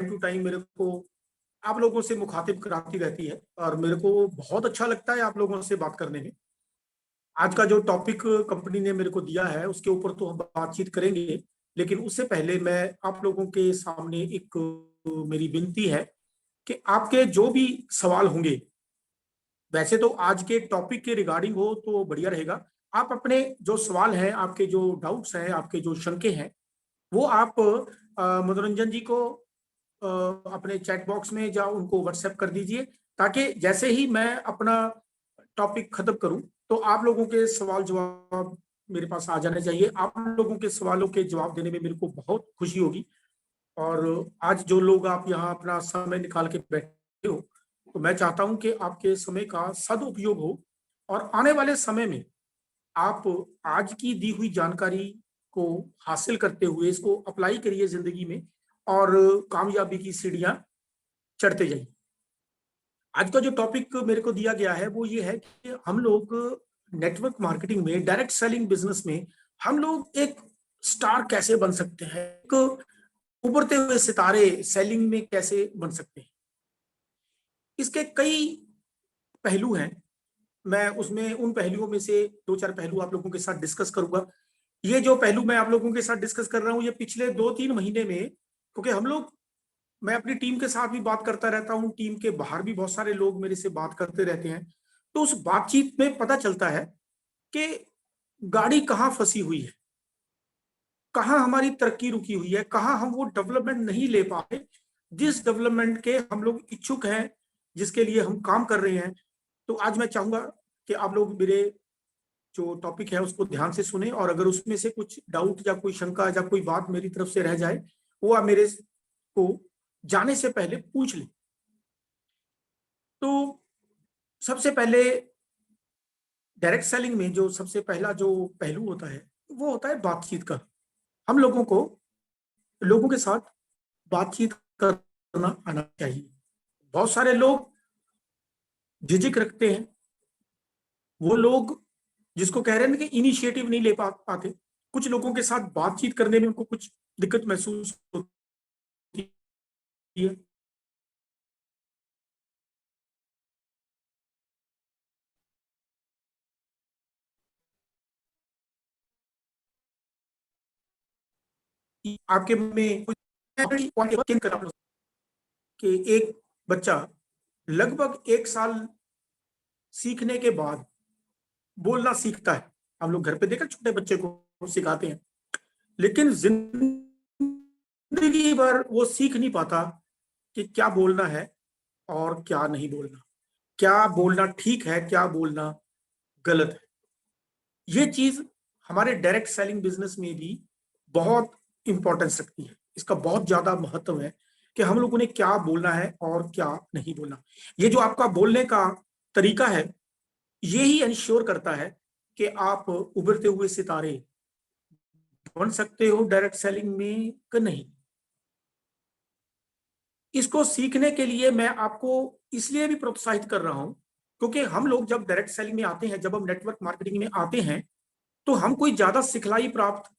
To time मेरे को आप लोगों से मुखातिब कराती रहती है और मेरे को बहुत अच्छा लगता है आप लोगों से बात करने में। आज का जो टॉपिक कंपनी ने मेरे को दिया है उसके ऊपर तो हम बातचीत करेंगे, लेकिन उससे पहले मैं आप लोगों के सामने एक मेरी विनती है कि आपके जो भी सवाल होंगे, वैसे तो आज के टॉपिक के रिगार्डिंग हो तो बढ़िया रहेगा। आप अपने जो सवाल हैं, आपके जो डाउट्स हैं, आपके जो शंके हैं, वो आप मनोरंजन जी को अपने चैट बॉक्स में या उनको व्हाट्सएप कर दीजिए, ताकि जैसे ही मैं अपना टॉपिक खत्म करूं तो आप लोगों के सवाल जवाब मेरे पास आ जाने चाहिए। आप लोगों के सवालों के जवाब देने में मेरे को बहुत खुशी होगी। और आज जो लोग आप यहाँ अपना समय निकाल के बैठे हो, तो मैं चाहता हूं कि आपके समय का सदुपयोग हो और आने वाले समय में आप आज की दी हुई जानकारी को हासिल करते हुए इसको अप्लाई करिए जिंदगी में और कामयाबी की सीढ़ियां चढ़ते जाइए। आज का जो टॉपिक मेरे को दिया गया है वो ये है कि हम लोग नेटवर्क मार्केटिंग में, डायरेक्ट सेलिंग बिजनेस में हम लोग एक स्टार कैसे बन सकते हैं, एक उभरते हुए सितारे सेलिंग में कैसे बन सकते हैं। इसके कई पहलू हैं। मैं उसमें उन पहलुओं में से दो चार पहलू आप लोगों के साथ डिस्कस करूंगा। ये जो पहलू मैं आप लोगों के साथ डिस्कस कर रहा हूं, ये पिछले 2-3 महीने में, क्योंकि हम लोग, मैं अपनी टीम के साथ भी बात करता रहता हूं, टीम के बाहर भी बहुत सारे लोग मेरे से बात करते रहते हैं, तो उस बातचीत में पता चलता है कि गाड़ी कहाँ फंसी हुई है, कहाँ हमारी तरक्की रुकी हुई है, कहाँ हम वो डेवलपमेंट नहीं ले पा रहे जिस डेवलपमेंट के हम लोग इच्छुक हैं, जिसके लिए हम काम कर रहे हैं। तो आज मैं चाहूंगा कि आप लोग मेरे जो टॉपिक है उसको ध्यान से सुने, और अगर उसमें से कुछ डाउट या कोई शंका या कोई बात मेरी तरफ से रह जाए, वो आप मेरे को जाने से पहले पूछ लें। तो सबसे पहले डायरेक्ट सेलिंग में जो सबसे पहला जो पहलू होता है वो होता है बातचीत का। हम लोगों को लोगों के साथ बातचीत करना आना चाहिए। बहुत सारे लोग झिझक रखते हैं, वो लोग जिसको कह रहे हैं कि इनिशिएटिव नहीं ले पाते। कुछ लोगों के साथ बातचीत करने में उनको कुछ दिक्कत महसूस होती है। आपके में कुछ कि एक बच्चा लगभग 1 साल सीखने के बाद बोलना सीखता है। हम लोग घर पे देखकर छोटे बच्चे को सिखाते हैं, लेकिन जिंदगी भर वो सीख नहीं पाता कि क्या बोलना है और क्या नहीं बोलना, क्या बोलना ठीक है, क्या बोलना गलत है। ये चीज हमारे डायरेक्ट सेलिंग बिजनेस में भी बहुत इंपॉर्टेंस रखती है। इसका बहुत ज्यादा महत्व है कि हम लोगों ने क्या बोलना है और क्या नहीं बोलना। ये जो आपका बोलने का तरीका है, ये ही इंश्योर करता है कि आप उभरते हुए सितारे बन सकते हो डायरेक्ट सेलिंग में कि नहीं। इसको सीखने के लिए मैं आपको इसलिए भी प्रोत्साहित कर रहा हूं, क्योंकि हम लोग जब डायरेक्ट सेलिंग में आते हैं, जब हम नेटवर्क मार्केटिंग में आते हैं, तो हम कोई ज्यादा सिखलाई प्राप्त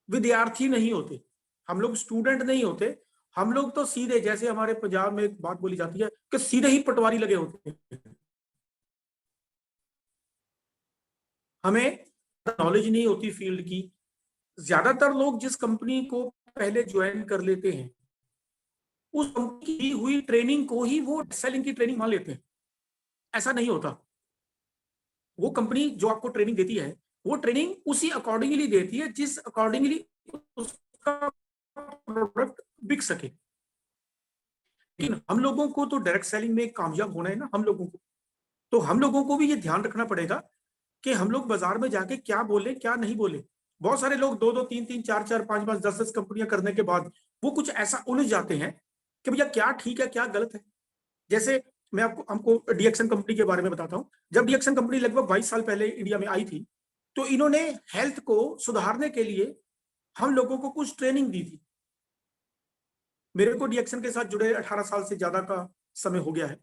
विद्यार्थी नहीं होते, हम लोग स्टूडेंट नहीं होते। हम लोग तो सीधे, जैसे हमारे पंजाब में एक बात बोली जाती है कि सीधे ही पटवारी लगे होते हैं। हमें नॉलेज नहीं होती फील्ड की। ज्यादातर लोग जिस कंपनी को पहले ज्वाइन कर लेते हैं, उस कंपनी की हुई ट्रेनिंग को ही वो सेलिंग की ट्रेनिंग मान लेते हैं। ऐसा नहीं होता। वो कंपनी जो आपको ट्रेनिंग देती है, वो ट्रेनिंग उसी अकॉर्डिंगली देती है जिस अकॉर्डिंगली उसका प्रोडक्ट बिक सके। लेकिन हम लोगों को तो डायरेक्ट सेलिंग में कामयाब होना है ना, हम लोगों को तो हम लोगों को भी ये ध्यान रखना पड़ेगा कि हम लोग बाजार में जाके क्या बोले क्या नहीं बोले। बहुत सारे लोग दो दो तीन तीन चार चार पांच पांच 10-10 कंपनियां करने के बाद वो कुछ ऐसा उलझ जाते हैं कि भैया क्या ठीक है क्या गलत है। जैसे मैं आपको हमको डीएक्सन कंपनी के बारे में बताता हूँ। जब डीएक्सन कंपनी लगभग 22 साल पहले इंडिया में आई थी, तो इन्होंने हेल्थ को सुधारने के लिए हम लोगों को कुछ ट्रेनिंग दी थी। मेरे को डीएक्सन के साथ जुड़े 18 साल से ज्यादा का समय हो गया है,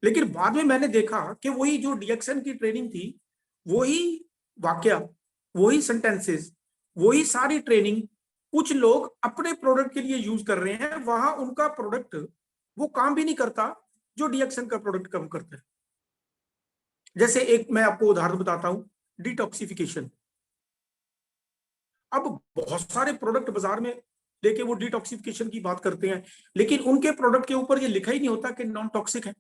लेकिन बाद में मैंने देखा कि वही जो डीएक्सन की ट्रेनिंग थी, वही वाक्य, वही सेंटेंसेस, वही सारी ट्रेनिंग कुछ लोग अपने प्रोडक्ट के लिए यूज कर रहे हैं, वहां उनका प्रोडक्ट वो काम भी नहीं करता जो डीएक्सन का प्रोडक्ट काम करता है। जैसे एक मैं आपको उदाहरण बताता हूं, डिटॉक्सिफिकेशन। अब बहुत सारे प्रोडक्ट बाजार में लेके वो डिटॉक्सिफिकेशन की बात करते हैं, लेकिन उनके प्रोडक्ट के ऊपर ये लिखा ही नहीं होता कि नॉन टॉक्सिक है।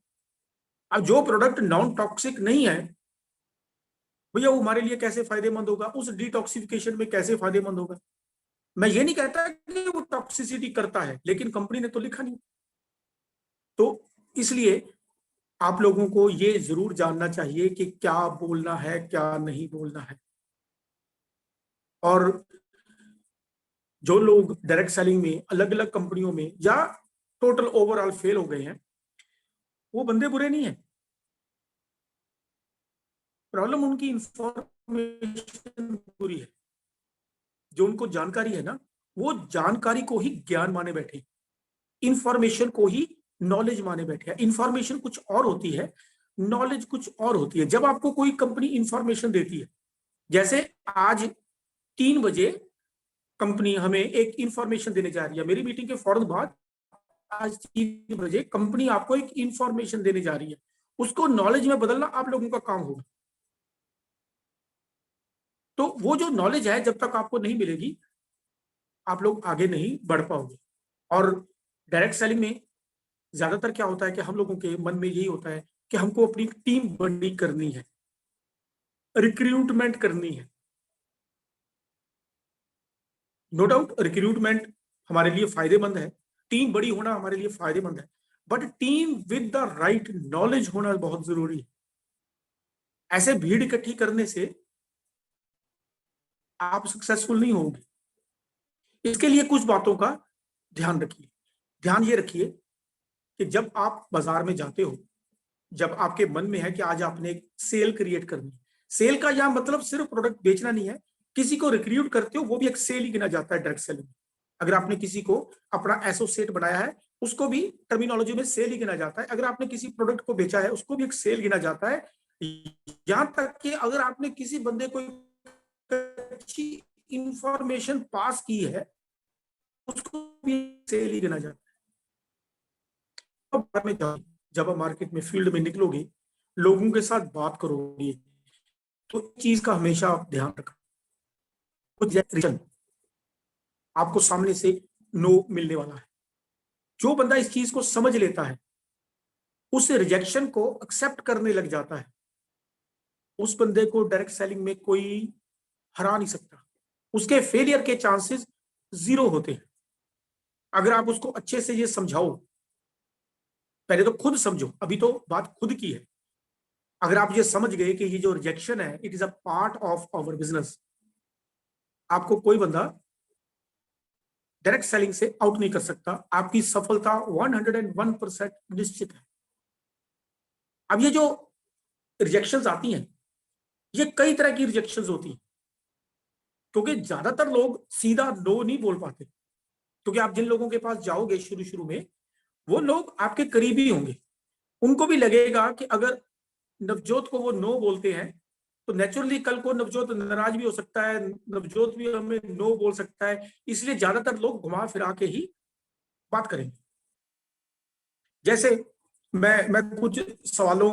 अब जो प्रोडक्ट नॉन टॉक्सिक नहीं है, भैया वो हमारे लिए कैसे फायदेमंद होगा, उस डिटॉक्सिफिकेशन में कैसे फायदेमंद होगा। मैं ये नहीं कहता कि वो टॉक्सिसिटी करता है, लेकिन कंपनी ने तो लिखा नहीं। तो इसलिए आप लोगों को ये जरूर जानना चाहिए कि क्या बोलना है, क्या नहीं बोलना है। और जो लोग डायरेक्ट सेलिंग में अलग अलग कंपनियों में या टोटल ओवरऑल फेल हो गए हैं, वो बंदे बुरे नहीं है। प्रॉब्लम उनकी इंफॉर्मेशन बुरी है। जो उनको जानकारी है ना, वो जानकारी को ही ज्ञान माने बैठे, इंफॉर्मेशन को ही नॉलेज माने बैठे हैं। इंफॉर्मेशन कुछ और होती है, नॉलेज कुछ और होती है। जब आपको कोई कंपनी इंफॉर्मेशन देती है, जैसे आज 3 बजे कंपनी हमें एक इंफॉर्मेशन देने जा रही है, मेरी मीटिंग के फौरन बाद आज 3 बजे कंपनी आपको एक इंफॉर्मेशन देने जा रही है, उसको नॉलेज में बदलना आप लोगों का काम होगा। तो वो जो नॉलेज है, जब तक आपको नहीं मिलेगी, आप लोग आगे नहीं बढ़ पाओगे। और डायरेक्ट सेलिंग में ज्यादातर क्या होता है कि हम लोगों के मन में यही होता है कि हमको अपनी टीम बड़ी करनी है, रिक्रूटमेंट करनी है। नो डाउट रिक्रूटमेंट हमारे लिए फायदेमंद है, टीम बड़ी होना हमारे लिए फायदेमंद है, but team with the right knowledge होना बहुत जरूरी है। ऐसे भीड़ इकट्ठी करने से आप सक्सेसफुल नहीं होंगे। इसके लिए कुछ बातों का ध्यान रखिए। ध्यान ये रखिए कि जब आप बाजार में जाते हो, जब आपके मन में है कि आज आपने एक सेल क्रिएट करनी है, सेल का यह मतलब सिर्फ प्रोडक्ट बेचना नहीं है, किसी को रिक्रूट करते हो वो भी एक सेल ही गिना जाता है डायरेक्ट सेलिंग। अगर आपने किसी को अपना एसोसिएट बनाया है, उसको भी टर्मिनोलॉजी में सेल ही गिना जाता है। अगर आपने किसी प्रोडक्ट को बेचा है, उसको भी एक सेल गिना जाता है। यहां तक कि अगर आपने किसी बंदे को अच्छी इंफॉर्मेशन पास की है, उसको भी सेल ही गिना जाता है। में जब आप मार्केट में फील्ड में निकलोगे, लोगों के साथ बात करोगे, तो इस चीज का हमेशा आप ध्यान रखना, आपको सामने से नो मिलने वाला है। जो बंदा इस चीज को समझ लेता है, उस रिजेक्शन को एक्सेप्ट करने लग जाता है, उस बंदे को डायरेक्ट सेलिंग में कोई हरा नहीं सकता। उसके फेलियर के चांसेस 0 होते हैं। अगर आप उसको अच्छे से ये समझाओ, पहले तो खुद समझो, अभी तो बात खुद की है। अगर आप ये समझ गए कि ये जो रिजेक्शन है, it is a part of our business, आपको कोई बंदा डायरेक्ट सेलिंग से आउट नहीं कर सकता। आपकी सफलता 101% निश्चित है। अब ये जो रिजेक्शंस आती हैं, ये कई तरह की रिजेक्शंस होती हैं, क्योंकि ज्यादातर लोग सीधा नो नहीं बोल पाते। क्योंकि आप जिन लोगों के पास जाओगे शुरू शुरू में, वो लोग आपके करीबी होंगे, उनको भी लगेगा कि अगर नवजोत को वो नो बोलते हैं, तो नेचुरली कल को नवजोत नाराज भी हो सकता है, नवजोत भी हमें नो बोल सकता है। इसलिए ज्यादातर लोग घुमा फिरा के ही बात करेंगे। जैसे मैं कुछ सवालों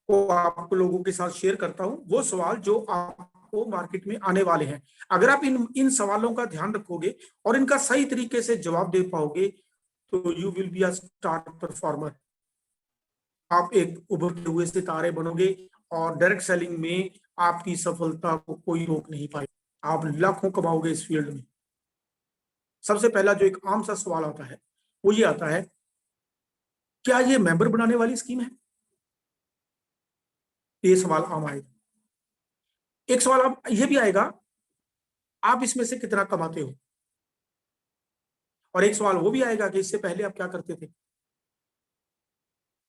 को आप लोगों के साथ शेयर करता हूं, वो सवाल जो आपको मार्केट में आने वाले हैं। अगर आप इन सवालों का ध्यान रखोगे और इनका सही तरीके से जवाब दे पाओगे, तो you will be a star performer. आप एक उभरते हुए सितारे बनोगे और डायरेक्ट सेलिंग में आपकी सफलता को कोई रोक नहीं पाएगा। आप लाखों कमाओगे इस फील्ड में। सबसे पहला जो एक आम सा सवाल आता है, वो ये आता है, क्या ये मेंबर बनाने वाली स्कीम है? ये सवाल आम आएगा। एक सवाल आप ये भी आएगा, आप इसमें से कितना कमाते हो? और एक सवाल वो भी आएगा कि इससे पहले आप क्या करते थे?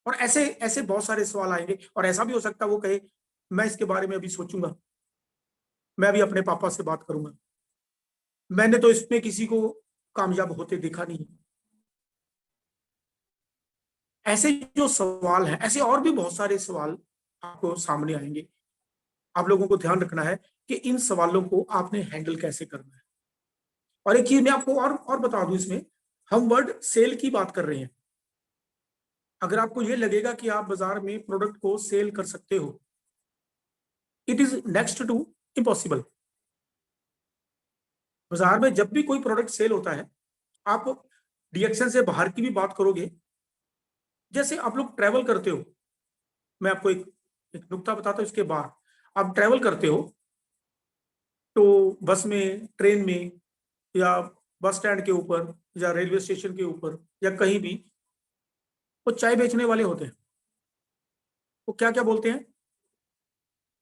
और ऐसे ऐसे बहुत सारे सवाल आएंगे। और ऐसा भी हो सकता है वो कहे, मैं इसके बारे में अभी सोचूंगा, मैं अभी अपने पापा से बात करूंगा, मैंने तो इसमें किसी को कामयाब होते देखा नहीं। ऐसे जो सवाल हैं, ऐसे और भी बहुत सारे सवाल आपको सामने आएंगे। आप लोगों को ध्यान रखना है कि इन सवालों को आपने हैंडल कैसे करना है। और एक चीज मैं आपको और बता दूं, इसमें हम वर्ड सेल की बात कर रहे हैं। अगर आपको ये लगेगा कि आप बाजार में प्रोडक्ट को सेल कर सकते हो, it is next to impossible. बाजार में जब भी कोई प्रोडक्ट सेल होता है, आप डीएक्शन से बाहर की भी बात करोगे। जैसे आप लोग ट्रेवल करते हो, मैं आपको एक नुक्ता बताता हूं, इसके बाद आप ट्रेवल करते हो तो बस में, ट्रेन में, या बस स्टैंड के ऊपर, या रेलवे स्टेशन के ऊपर, या कहीं भी, वो चाय बेचने वाले होते हैं। वो क्या क्या बोलते हैं?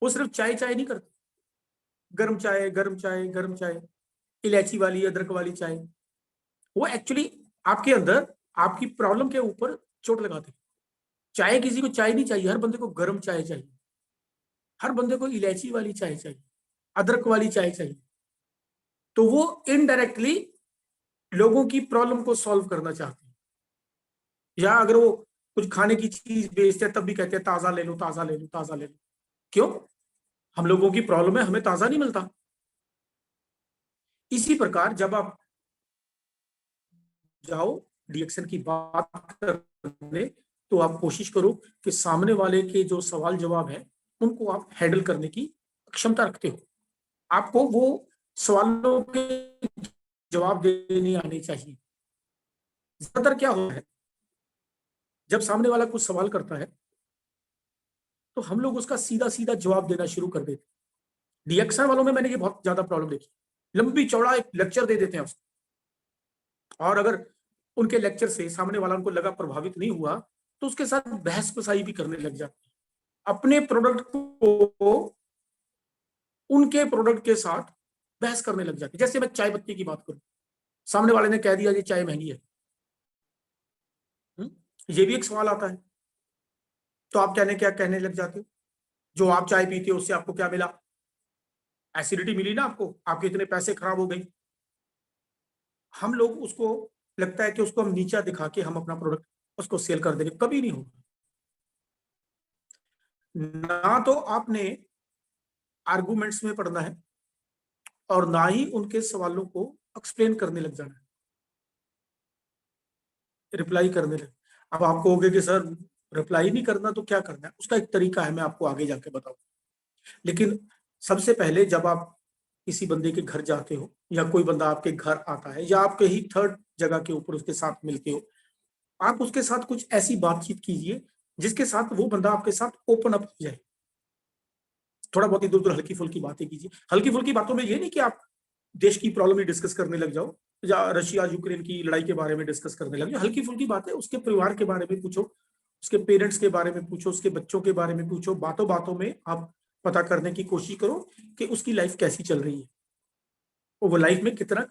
वो सिर्फ चाय चाय नहीं करते, गर्म चाय, गर्म चाय, गर्म चाय, इलायची वाली, अदरक वाली चाय। वो एक्चुअली आपके अंदर, आपकी प्रॉब्लम के ऊपर चोट लगाते हैं। चाय, किसी को चाय नहीं चाहिए, हर बंदे को गर्म चाय चाहिए, हर बंदे को इलायची वाली चाय चाहिए, अदरक वाली चाय चाहिए। तो वो इनडायरेक्टली लोगों की प्रॉब्लम को सॉल्व करना चाहते हैं। या अगर वो कुछ खाने की चीज बेचते हैं, तब भी कहते हैं ताजा ले लो, ताजा ले लो, ताजा ले लो। क्यों? हम लोगों की प्रॉब्लम है, हमें ताजा नहीं मिलता। इसी प्रकार जब आप जाओ डीएक्शन की बात करने, तो आप कोशिश करो कि सामने वाले के जो सवाल जवाब है, उनको आप हैंडल करने की क्षमता रखते हो। आपको वो सवालों के जवाब देने आने चाहिए। ज्यादातर क्या होता है, जब सामने वाला कुछ सवाल करता है, तो हम लोग उसका सीधा सीधा जवाब देना शुरू कर देते हैं। डीएक्शन वालों में मैंने ये बहुत ज्यादा प्रॉब्लम देखी। लंबी चौड़ा एक लेक्चर दे देते हैं उसको, और अगर उनके लेक्चर से सामने वाला उनको लगा प्रभावित नहीं हुआ, तो उसके साथ बहस बसाई भी करने लग जाते हैं। अपने प्रोडक्ट को उनके प्रोडक्ट के साथ बहस करने लग जाते हैं। जैसे मैं चाय पत्ती की बात करूं, सामने वाले ने कह दिया ये चाय महंगी है। ये भी एक सवाल आता है। तो आप क्या कहने लग जाते हो? जो आप चाय पीते हो उससे आपको क्या मिला? एसिडिटी मिली ना आपको, आपके इतने पैसे खराब हो गए। हम लोग उसको, लगता है कि उसको हम नीचा दिखा के हम अपना प्रोडक्ट उसको सेल कर देंगे। कभी नहीं होगा। ना तो आपने आर्गुमेंट्स में पढ़ना है, और ना ही उनके सवालों को एक्सप्लेन करने लग जाना है, रिप्लाई करने लग। अब आप कहोगे कि सर रिप्लाई नहीं करना तो क्या करना है? उसका एक तरीका है, मैं आपको आगे जाके बताऊं। लेकिन सबसे पहले जब आप किसी बंदे के घर जाते हो, या कोई बंदा आपके घर आता है, या आप कहीं थर्ड जगह के ऊपर उसके साथ मिलते हो, आप उसके साथ कुछ ऐसी बातचीत कीजिए जिसके साथ वो बंदा आपके साथ ओपन अप हो जाए। थोड़ा बहुत इधर उधर हल्की फुल्की बातें कीजिए। हल्की फुल्की बातों में ये नहीं कि आप देश की प्रॉब्लम ही डिस्कस करने लग जाओ, या रशिया यूक्रेन की लड़ाई के बारे में डिस्कस करने लग जाओ। हल्की फुल्की बातें, उसके परिवार के बारे में पूछो, उसके पेरेंट्स के बारे में पूछो, उसके बच्चों के बारे में पूछो। बातों बातों में आप पता करने की कोशिश करो कि उसकी लाइफ कैसी चल रही है, और वो लाइफ में कितना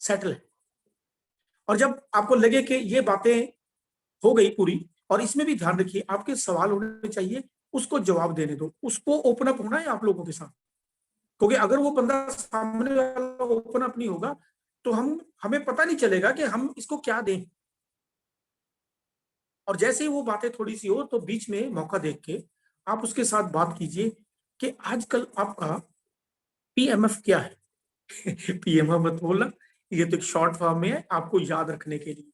सेटल है। और जब आपको लगे कि ये बातें हो गई पूरी, और इसमें भी ध्यान रखिए आपके सवाल होने चाहिए, उसको जवाब देने दो, उसको ओपन अप होना है आप लोगों के साथ। क्योंकि अगर वो बंदा सामने वाला ओपन अप नहीं होगा, तो हमें पता नहीं चलेगा कि हम इसको क्या दें। और जैसे ही वो बातें थोड़ी सी हो, तो बीच में मौका देख के आप उसके साथ बात कीजिए कि आजकल आपका पीएमएफ क्या है। पीएमएफ मत बोलना, ये तो एक शॉर्ट फॉर्म में है आपको याद रखने के लिए।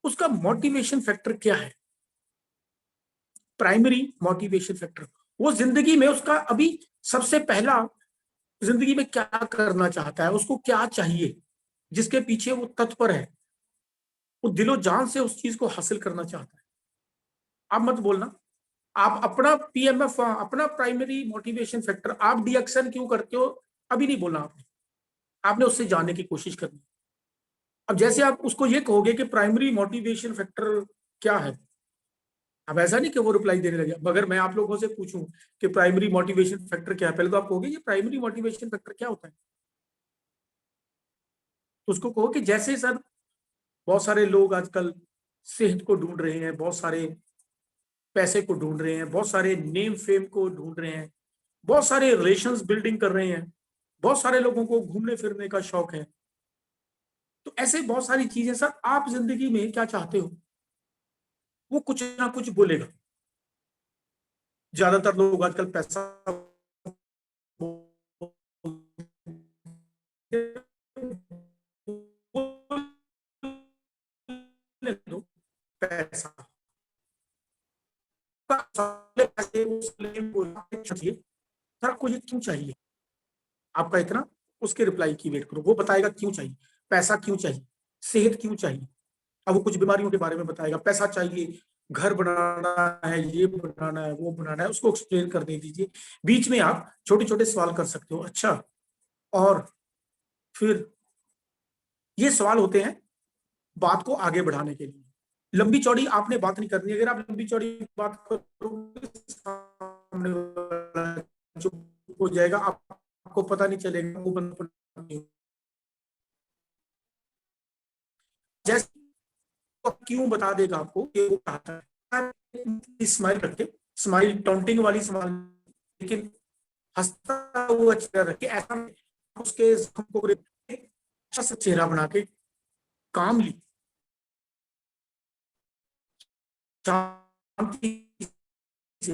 उसका मोटिवेशन फैक्टर क्या है? प्राइमरी मोटिवेशन फैक्टर, वो जिंदगी में उसका अभी सबसे पहला, जिंदगी में क्या करना चाहता है, उसको क्या चाहिए, जिसके पीछे वो तत्पर है, वो दिलो जान से उस चीज को हासिल करना चाहता है। आप मत बोलना। आप अपना पीएमएफ, अपना प्राइमरी मोटिवेशन फैक्टर, आप डीएक्शन क्यों करते हो, अभी नहीं बोलना आपने। आपने उससे जानने की कोशिश करनी। अब जैसे आप उसको ये कहोगे कि प्राइमरी मोटिवेशन फैक्टर क्या है, अब ऐसा नहीं कि वो रिप्लाई देने लगे। मगर मैं आप लोगों से पूछूं कि प्राइमरी मोटिवेशन फैक्टर क्या है, पहले तो आप कहोगे ये प्राइमरी मोटिवेशन फैक्टर क्या होता है। तो उसको कहो कि जैसे सर बहुत सारे लोग आजकल सेहत को ढूंढ रहे हैं, बहुत सारे पैसे को ढूंढ रहे हैं, बहुत सारे नेम फेम को ढूंढ रहे हैं, बहुत सारे रिलेशंस बिल्डिंग कर रहे हैं, बहुत सारे लोगों को घूमने फिरने का शौक है। तो ऐसे बहुत सारी चीजें, सर आप जिंदगी में क्या चाहते हो, वो कुछ ना कुछ बोलेगा। ज्यादातर लोग आजकल पैसा बोलते हैं, पैसा। सर आपको ये क्यों चाहिए, आपका इतना, उसके रिप्लाई की वेट करो, वो बताएगा क्यों चाहिए, पैसा क्यों चाहिए, सेहत क्यों चाहिए। अब वो कुछ बीमारियों के बारे में बताएगा, पैसा चाहिए, घर बनाना है, ये बनाना है, वो बनाना है, उसको एक्सप्लेन कर दे दीजिए। बीच में आप छोटे छोटे सवाल कर सकते हो, अच्छा, और फिर ये सवाल होते हैं बात को आगे बढ़ाने के लिए। लंबी चौड़ी आपने बात नहीं करनी, अगर आप लंबी चौड़ी बात करोगे सामने वाला चुप हो जाएगा, आपको पता नहीं चलेगा वो बंदा जैसे क्यों बता देगा आपको कि वो आता है। स्माइल रखे, स्माइल टॉन्टिंग वाली स्माइल, लेकिन हंसता हुआ चेहरा रखे, ऐसा उसके हमको अच्छा सा चेहरा बना के कामली शांति से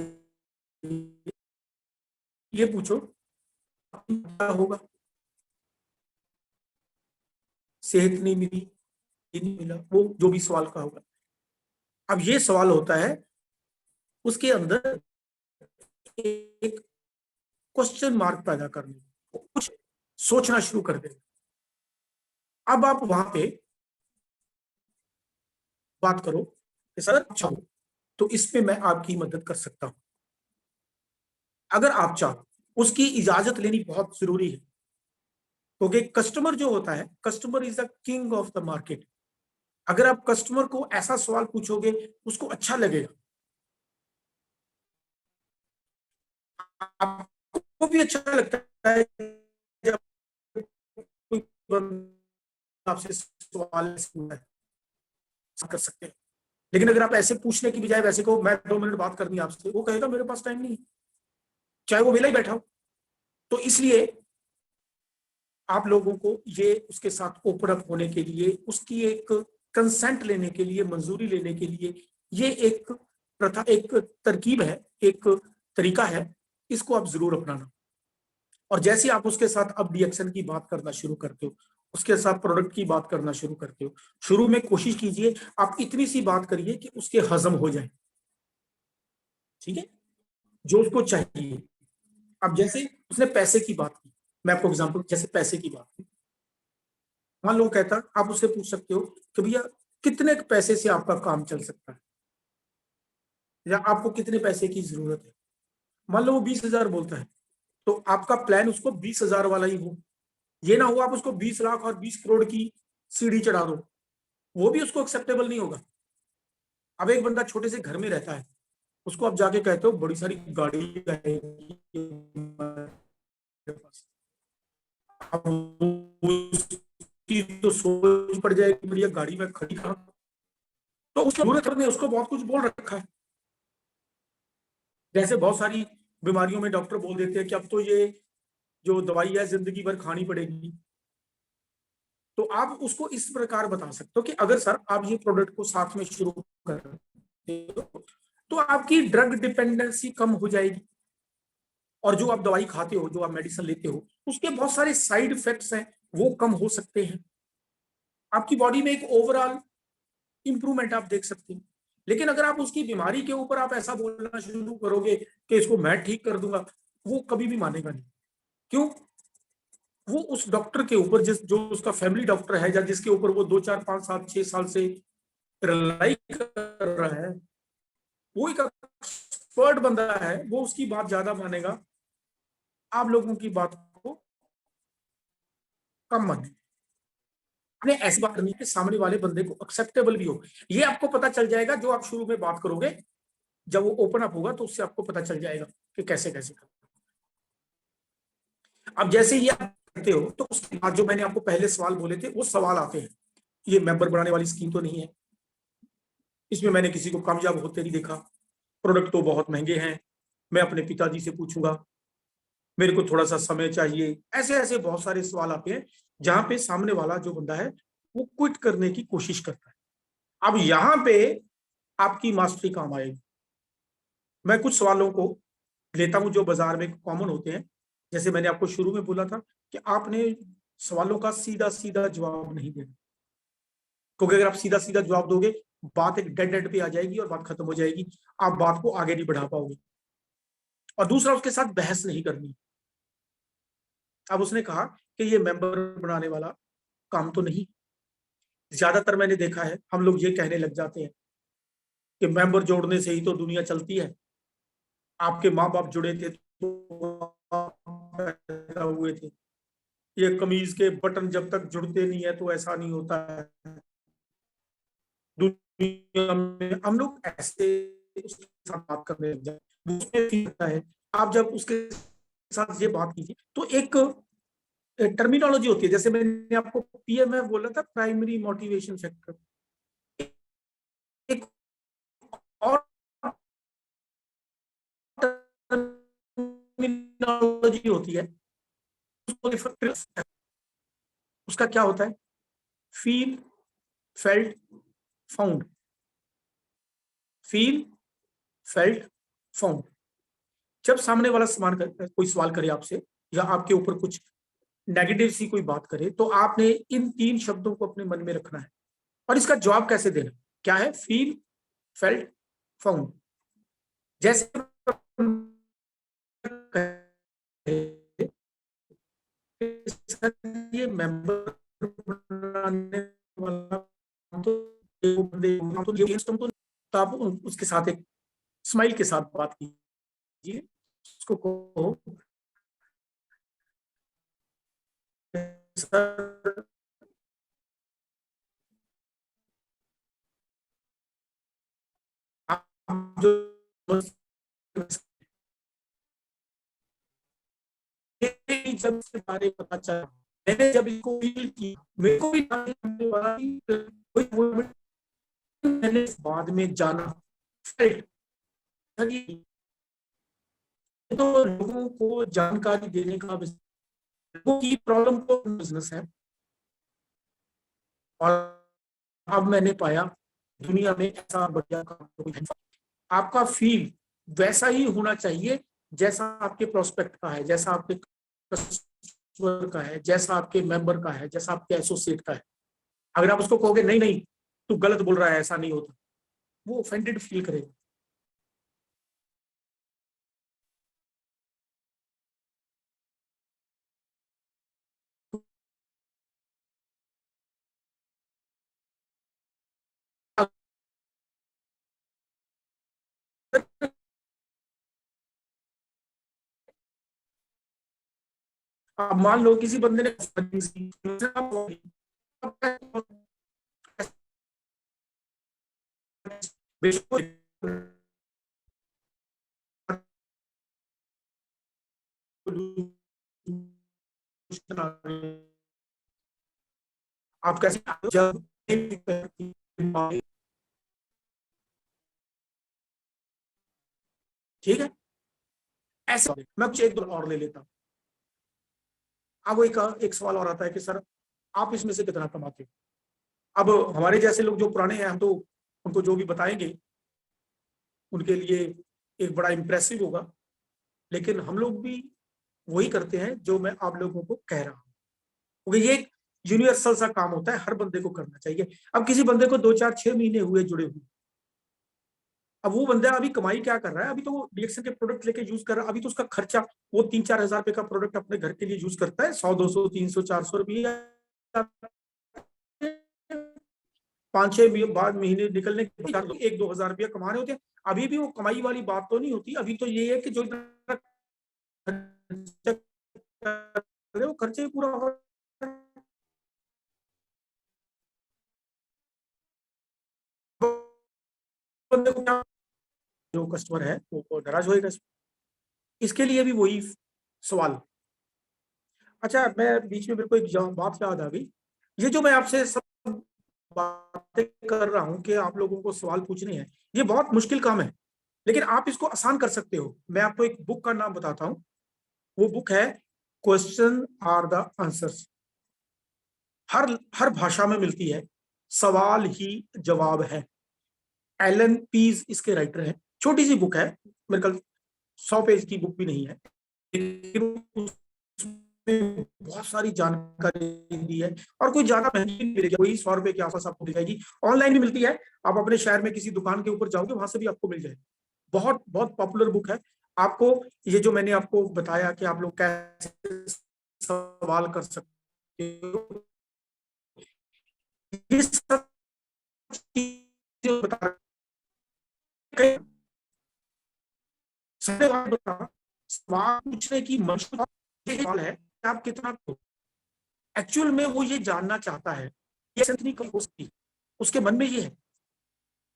ये पूछो क्या होगा, सेहत नहीं मिली, ये नहीं मिला, वो जो भी सवाल का होगा। अब ये सवाल होता है उसके अंदर एक क्वेश्चन मार्क पैदा करने, कुछ सोचना शुरू कर दे। अब आप वहां पे बात करो कि सर अच्छा हो, तो इसमें मैं आपकी मदद कर सकता हूं। अगर आप चाहो, उसकी इजाजत लेनी बहुत जरूरी है, क्योंकि कस्टमर जो होता है, customer is the king of the market. अगर आप कस्टमर को ऐसा सवाल पूछोगे उसको अच्छा लगेगा, आपको भी अच्छा लगता है जब कोई बंदा आपसे सवाल कर सकते हैं। लेकिन अगर आप ऐसे पूछने की बजाय वैसे को मैं 2 मिनट बात करनी है आपसे, वो कहेगा मेरे पास टाइम नहीं है, चाहे वो वेला ही बैठा हो। तो इसलिए आप लोगों को ये उसके साथ ओपन अप होने के लिए, उसकी एक कंसेंट लेने के लिए, मंजूरी लेने के लिए, ये एक प्रथा, एक तरकीब है, एक तरीका है, इसको आप जरूर अपनाना। और जैसे आप उसके साथ अब रिएक्शन की बात करना शुरू करते हो, उसके साथ प्रोडक्ट की बात करना शुरू करते हो, शुरू में कोशिश कीजिए आप इतनी सी बात करिए कि उसके हजम हो जाए, ठीक है, जो उसको चाहिए। अब जैसे उसने पैसे की बात की, मैं आपको एग्जांपल, जैसे पैसे की बात की, मान लो कहता, आप उससे पूछ सकते हो कि भैया कितने पैसे से आपका काम चल सकता है, या आपको कितने पैसे की जरूरत है। मान लो वो 20,000 बोलता है, तो आपका प्लान उसको 20,000 वाला ही हो। ये ना हो आप उसको 20 लाख और 20 करोड़ की सीढ़ी चढ़ा दो, वो भी उसको एक्सेप्टेबल नहीं होगा। अब एक बंदा छोटे से घर में रहता है, उसको आप जाके कहते हो बड़ी सारी गाड़ी उसकी तो सोच पड़ जाएगी बढ़िया गाड़ी में खड़ी करा, तो उसकी जरूरत नहीं, उसको बहुत कुछ बोल रखा है। जैसे बहुत सारी बीमारियों में डॉक्टर बोल देते हैं कि अब तो ये जो दवाई है जिंदगी भर खानी पड़ेगी। तो आप उसको इस प्रकार बता सकते हो कि अगर सर आप ये प्रोडक्ट को साथ में शुरू करते हो तो आपकी ड्रग डिपेंडेंसी कम हो जाएगी, और जो आप दवाई खाते हो, जो आप मेडिसिन लेते हो, उसके बहुत सारे साइड इफेक्ट्स हैं, वो कम हो सकते हैं। आपकी बॉडी में एक ओवरऑल इंप्रूवमेंट आप देख सकते हैं। लेकिन अगर आप उसकी बीमारी के ऊपर आप ऐसा बोलना शुरू करोगे कि इसको मैं ठीक कर दूंगा, वो कभी भी मानेगा नहीं। क्यों? वो उस डॉक्टर के ऊपर, जिस जो उसका फैमिली डॉक्टर है, या जिसके ऊपर वो 2 4 5 7 6 साल से रिलाई कर रहा है, वो एक एक्सपर्ट बंदा है, वो उसकी बात ज्यादा मानेगा, आप लोगों की बात को कम माने। आपने ऐसी बात करनी है कि सामने वाले बंदे को एक्सेप्टेबल भी हो। ये आपको पता चल जाएगा जो आप शुरू में बात करोगे, जब वो ओपन अप होगा तो उससे आपको पता चल जाएगा कि कैसे कैसे करना। अब जैसे ये आप करते हो तो उसके बाद जो मैंने आपको पहले सवाल बोले थे वो सवाल आते हैं। ये मेंबर बनाने वाली स्कीम तो नहीं है, इसमें मैंने किसी को कामयाब होते नहीं देखा, प्रोडक्ट तो बहुत महंगे हैं, मैं अपने पिताजी से पूछूंगा, मेरे को थोड़ा सा समय चाहिए, ऐसे ऐसे बहुत सारे सवाल आते हैं जहां पे सामने वाला जो बंदा है वो क्विट करने की कोशिश करता है। अब यहां पे आपकी मास्टरी काम आएगी। मैं कुछ सवालों को लेता हूं जो बाजार में कॉमन होते हैं। जैसे मैंने आपको शुरू में बोला था कि आपने सवालों का सीधा सीधा जवाब नहीं देना, क्योंकि अगर आप सीधा सीधा जवाब दोगे बात एक डेड एंड पे आ जाएगी और बात खत्म हो जाएगी, आप बात को आगे नहीं बढ़ा पाओगे। और दूसरा, उसके साथ बहस नहीं करनी। अब उसने कहा कि ये मेंबर बनाने वाला काम तो नहीं। ज्यादातर मैंने देखा है हम लोग ये कहने लग जाते हैं कि मेंबर जोड़ने से ही तो दुनिया चलती है, आपके माँ बाप जुड़े थे तो आप पैदा हुए थे, ये कमीज के बटन जब तक जुड़ते नहीं है तो ऐसा नहीं होता है। दुनिया में हम लोग ऐसे उसके साथ बात करने लग जाए, उसमें फील होता है। आप जब उसके साथ ये बात कीजिए तो एक टर्मिनोलॉजी होती है, जैसे मैंने आपको पीएमएफ बोला था, प्राइमरी मोटिवेशन फैक्टर, एक और टर्मिनोलॉजी होती है, उसका क्या होता है? Feel, felt, found. Feel, felt, found. जब सामने वाला कोई सवाल करे आपसे, या आपके ऊपर कुछ नेगेटिव सी कोई बात करे, तो आपने इन 3 शब्दों को अपने मन में रखना है। और इसका जवाब कैसे देना? क्या है? Feel, felt, found. जैसे ये मेंबर बनाने वाला तो आप उसके साथ एक स्माइल के साथ बात कीजिए, उसको कहो सर, आप जो जब इसके बारे में पता चला, मैंने जब इसको फील किया, मेरे को भी मैंने बाद में जाना, तो लोगों को जानकारी देने का, लोगों की प्रॉब्लम को बिजनेस है। और अब मैंने पाया दुनिया में ऐसा बढ़िया काम कोई नहीं। आपका फील वैसा ही होना चाहिए जैसा आपके प्रोस्पेक्ट का है, जैसा आपके कस्टमर का है, जैसा आपके मेंबर का है, जैसा आपके एसोसिएट का है। अगर आप उसको कहोगे नहीं नहीं तू गलत बोल रहा है, ऐसा नहीं होता, वो ऑफेंडेड फील करेगा। अब मान लो किसी बंदे ने आप कैसे जब ठीक है, ऐसे मैं कुछ एक दो और ले लेता हूँ। अब एक सवाल और आता है कि सर आप इसमें से कितना कमाते हो? अब हमारे जैसे लोग जो पुराने हैं, हम तो उनको जो भी बताएंगे उनके लिए एक बड़ा इंप्रेसिव होगा, लेकिन हम लोग भी वही करते हैं जो मैं आप लोगों को कह रहा हूँ, क्योंकि ये एक यूनिवर्सल सा काम होता है, हर बंदे को करना चाहिए। अब किसी बंदे को 2 4 6 महीने हुए जुड़े हुए, अब वो बंदा अभी कमाई क्या कर रहा है? अभी तो वो डीएक्सन के प्रोडक्ट लेके यूज कर रहा है, अभी तो उसका खर्चा, वो 3 4 हजार रुपए का प्रोडक्ट अपने घर के लिए यूज करता है, 100 200 300 400 रुपये 5 6 बाद महीने निकलने के बाद 1 2 हजार रुपया कमा रहे होते हैं। अभी भी वो कमाई वाली बात तो नहीं होती, अभी तो ये है कि जो वो खर्चे पूरा हो, बंदे को क्या, जो कस्टमर है वो नाराज होएगा। इसके लिए भी वही सवाल। अच्छा, मैं बीच में मेरे को एक बात याद आ गई, ये जो मैं आपसे सब बातें कर रहा हूं कि आप लोगों को सवाल पूछने हैं, ये बहुत मुश्किल काम है, लेकिन आप इसको आसान कर सकते हो। मैं आपको एक बुक का नाम बताता हूँ, वो बुक है क्वेश्चन आर द आंसर्स। हर भाषा में मिलती है, सवाल ही जवाब है। एलन पीज इसके राइटर हैं, छोटी सी बुक है, मेरे ख्याल 100 पेज की बुक भी नहीं है, लेकिन में बहुत सारी जानकारी दी है और कोई ज्यादा महंगी नहीं मिलेगी, वही 100 रुपए के आसपास आपको मिल जाएगी। ऑनलाइन भी मिलती है, आप अपने शहर में किसी दुकान के ऊपर जाओगे वहां से भी आपको मिल जाएगी। बहुत बहुत पॉपुलर बुक है। आपको ये जो मैंने आपको बताया कि आप लोग कैसे सवाल कर सकते हो, ये सब चीजें बता रहे हैं। सवाल पूछने की मंशा ये सवाल है कि आप कितना, एक्चुअल में वो ये जानना चाहता है, ये नहीं हो सकती, उसके मन में ये है,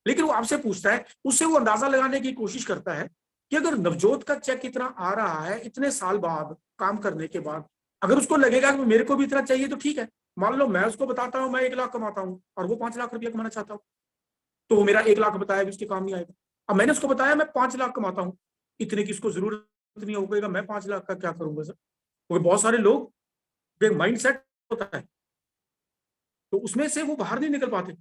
लेकिन वो आपसे पूछता है, उससे वो अंदाजा लगाने की कोशिश करता है कि अगर नवजोत का चेक इतना आ रहा है इतने साल बाद काम करने के बाद, अगर उसको लगेगा कि मेरे को भी इतना चाहिए तो ठीक है। मान लो मैं उसको बताता हूँ मैं 1 लाख कमाता हूँ और वो 5 लाख रुपया कमाना चाहता हूँ, तो वो मेरा 1 लाख बताया भी उसके काम नहीं आएगा। अब मैंने उसको बताया मैं 5 लाख कमाता हूँ, इतने की उसको जरूरत नहीं होगा, मैं 5 लाख का क्या करूंगा सर। क्योंकि बहुत सारे लोग माइंड सेट होता है तो उसमें से वो बाहर नहीं निकल पाते।